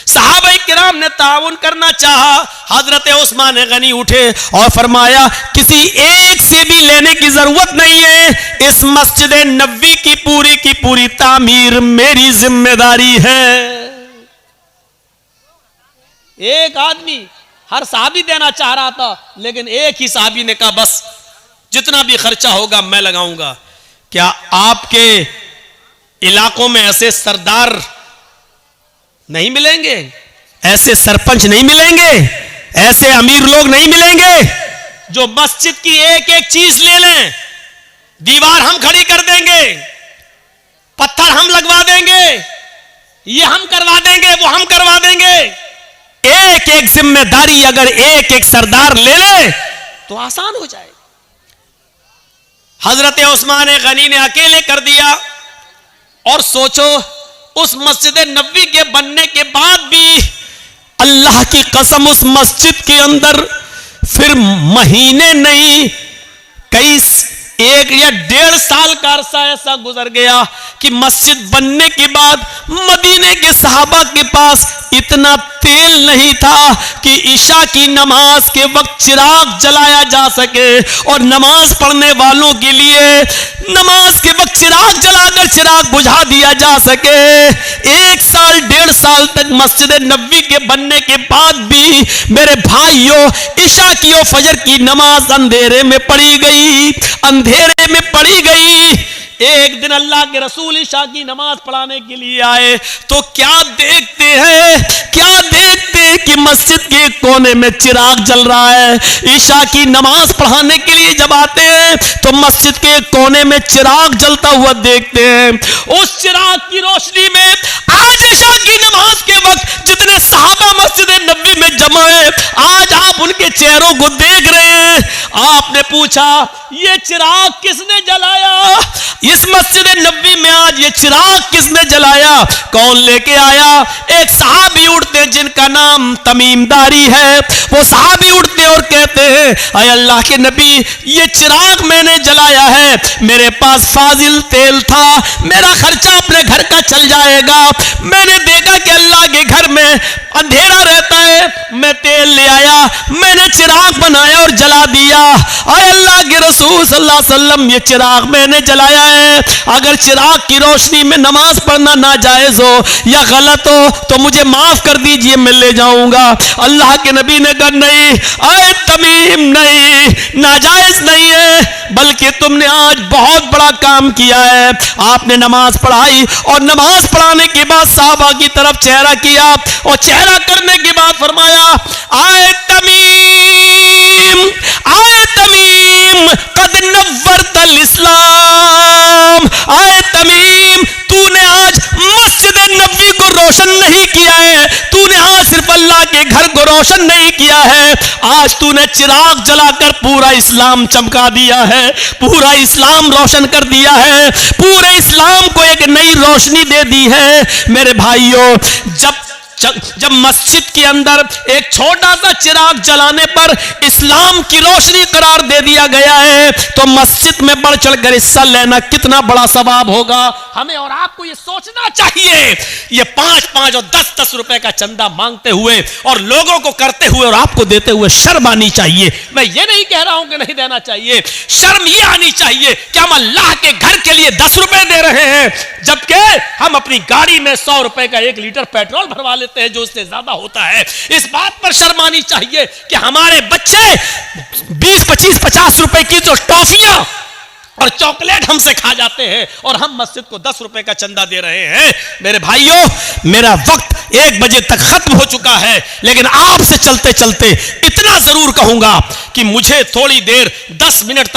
[SPEAKER 1] सहाबा किराम ने ताउन करना चाहा। हजरत उस्मान गनी उठे और फरमाया, किसी एक से भी लेने की जरूरत नहीं है, इस मस्जिद नबवी की पूरी तामीर मेरी जिम्मेदारी है। एक आदमी हर साहबी देना चाह रहा था, लेकिन एक ही साहबी ने कहा, बस जितना भी खर्चा होगा मैं लगाऊंगा। क्या आपके इलाकों में ऐसे सरदार नहीं मिलेंगे, ऐसे सरपंच नहीं मिलेंगे, ऐसे अमीर लोग नहीं मिलेंगे जो मस्जिद की एक एक चीज ले लें। दीवार हम खड़ी कर देंगे, पत्थर हम लगवा देंगे, ये हम करवा देंगे, वो हम करवा देंगे। एक एक जिम्मेदारी अगर एक एक सरदार ले ले तो आसान हो जाए। हजरत उस्मान गनी ने अकेले कर दिया। और सोचो, उस मस्जिद नबवी के बनने के बाद भी अल्लाह की कसम उस मस्जिद के अंदर फिर महीने नहीं, कई 1 या 1.5 साल का अरसा ऐसा गुजर गया कि मस्जिद बनने के बाद मदीने के सहाबा के पास इतना तेल नहीं था कि ईशा की नमाज के वक्त चिराग जलाया जा सके और नमाज पढ़ने वालों के लिए नमाज के वक्त चिराग जलाकर चिराग बुझा दिया जा सके। 1 साल 1.5 साल तक मस्जिद नबवी के बनने के बाद भी मेरे भाइयों, ईशा की और फजर की नमाज अंधेरे में पड़ी गई, अंधेरे में पड़ी गई। एक दिन अल्लाह के रसूल ईशा की नमाज पढ़ाने के लिए आए तो क्या देखते हैं, क्या देखते हैं कि मस्जिद के कोने में चिराग जल रहा है। ईशा की नमाज पढ़ाने के लिए जब आते हैं तो मस्जिद के कोने में चिराग जलता हुआ देखते हैं। उस चिराग की रोशनी में आज ईशा की नमाज के वक्त जितने सहाबा मस्जिद नबी में जमा है, आज आप उनके चेहरों को देख रहे हैं। आपने पूछा, ये चिराग किसने जलाया? इस मस्जिद नबी में आज ये चिराग किसने जलाया? कौन लेके आया? एक सहाबी उठते हैं जिनका नाम तमीम दारी है। वो सहाबी उठते और कहते हैं, अय अल्लाह के नबी, ये चिराग मैंने जलाया है, मेरे पास फाजिल तेल था, मेरा खर्चा अपने घर का चल जाएगा। मैंने देखा कि अल्लाह के घर में अंधेरा रहता है, मैं तेल ले आया, मैंने चिराग बनाया और जला दिया। अय अल्लाह के रसूल सल्लल्लाहु अलैहि वसल्लम, ये चिराग मैंने जलाया है। अगर चिराग की रोशनी में नमाज पढ़ना नाजायज हो या गलत हो तो मुझे माफ कर दीजिए, मैं ले जाऊंगा। अल्लाह के नबी ने कहा, नहीं अय तमीम, नहीं, नाजायज नहीं है, बल्कि तुमने आज बहुत बड़ा काम किया है। आपने नमाज पढ़ाई और नमाज पढ़ाने के बाद साहबा की तरफ चेहरा किया और चेहरा करने के बाद फरमाया, आए तमीम, आए तमीम, कद नव्वरतल इस्लाम। आए तमीम, तूने आज मस्जिद नबवी को रोशन नहीं किया है, तूने आज सिर्फ अल्लाह के घर को रोशन नहीं किया है, आज तूने चिराग जलाकर पूरा इस्लाम चमका दिया है, पूरा इस्लाम रोशन कर दिया है, पूरे इस्लाम को एक नई रोशनी दे दी है। मेरे भाइयों, जब मस्जिद के अंदर एक छोटा सा चिराग जलाने पर इस्लाम की रोशनी करार दे दिया गया है तो मस्जिद में बढ़ चढ़कर हिस्सा लेना कितना बड़ा सवाब होगा। हमें और आपको ये सोचना चाहिए। ये 5-5 और 10-10 रुपए का चंदा मांगते हुए और लोगों को करते हुए और आपको देते हुए शर्म आनी चाहिए। मैं ये नहीं कह रहा हूं कि नहीं देना चाहिए, शर्म ये आनी चाहिए कि हम अल्लाह के घर के लिए 10 रुपए दे रहे हैं, जबकि हम अपनी गाड़ी में 100 रुपए का 1 लीटर पेट्रोल भरवा लेते हैं जो उससे ज्यादा होता है। इस बात पर शर्म आनी चाहिए कि हमारे बच्चे 20-25-50 रुपए की जो टॉफियां और चॉकलेट हमसे खा जाते हैं और हम मस्जिद को 10 रुपए का चंदा दे रहे हैं। मेरे भाइयों, मेरा वक्त 1 बजे तक खत्म हो चुका है, लेकिन आपसे चलते चलते इतना जरूर कहूंगा कि मुझे थोड़ी देर 10 मिनट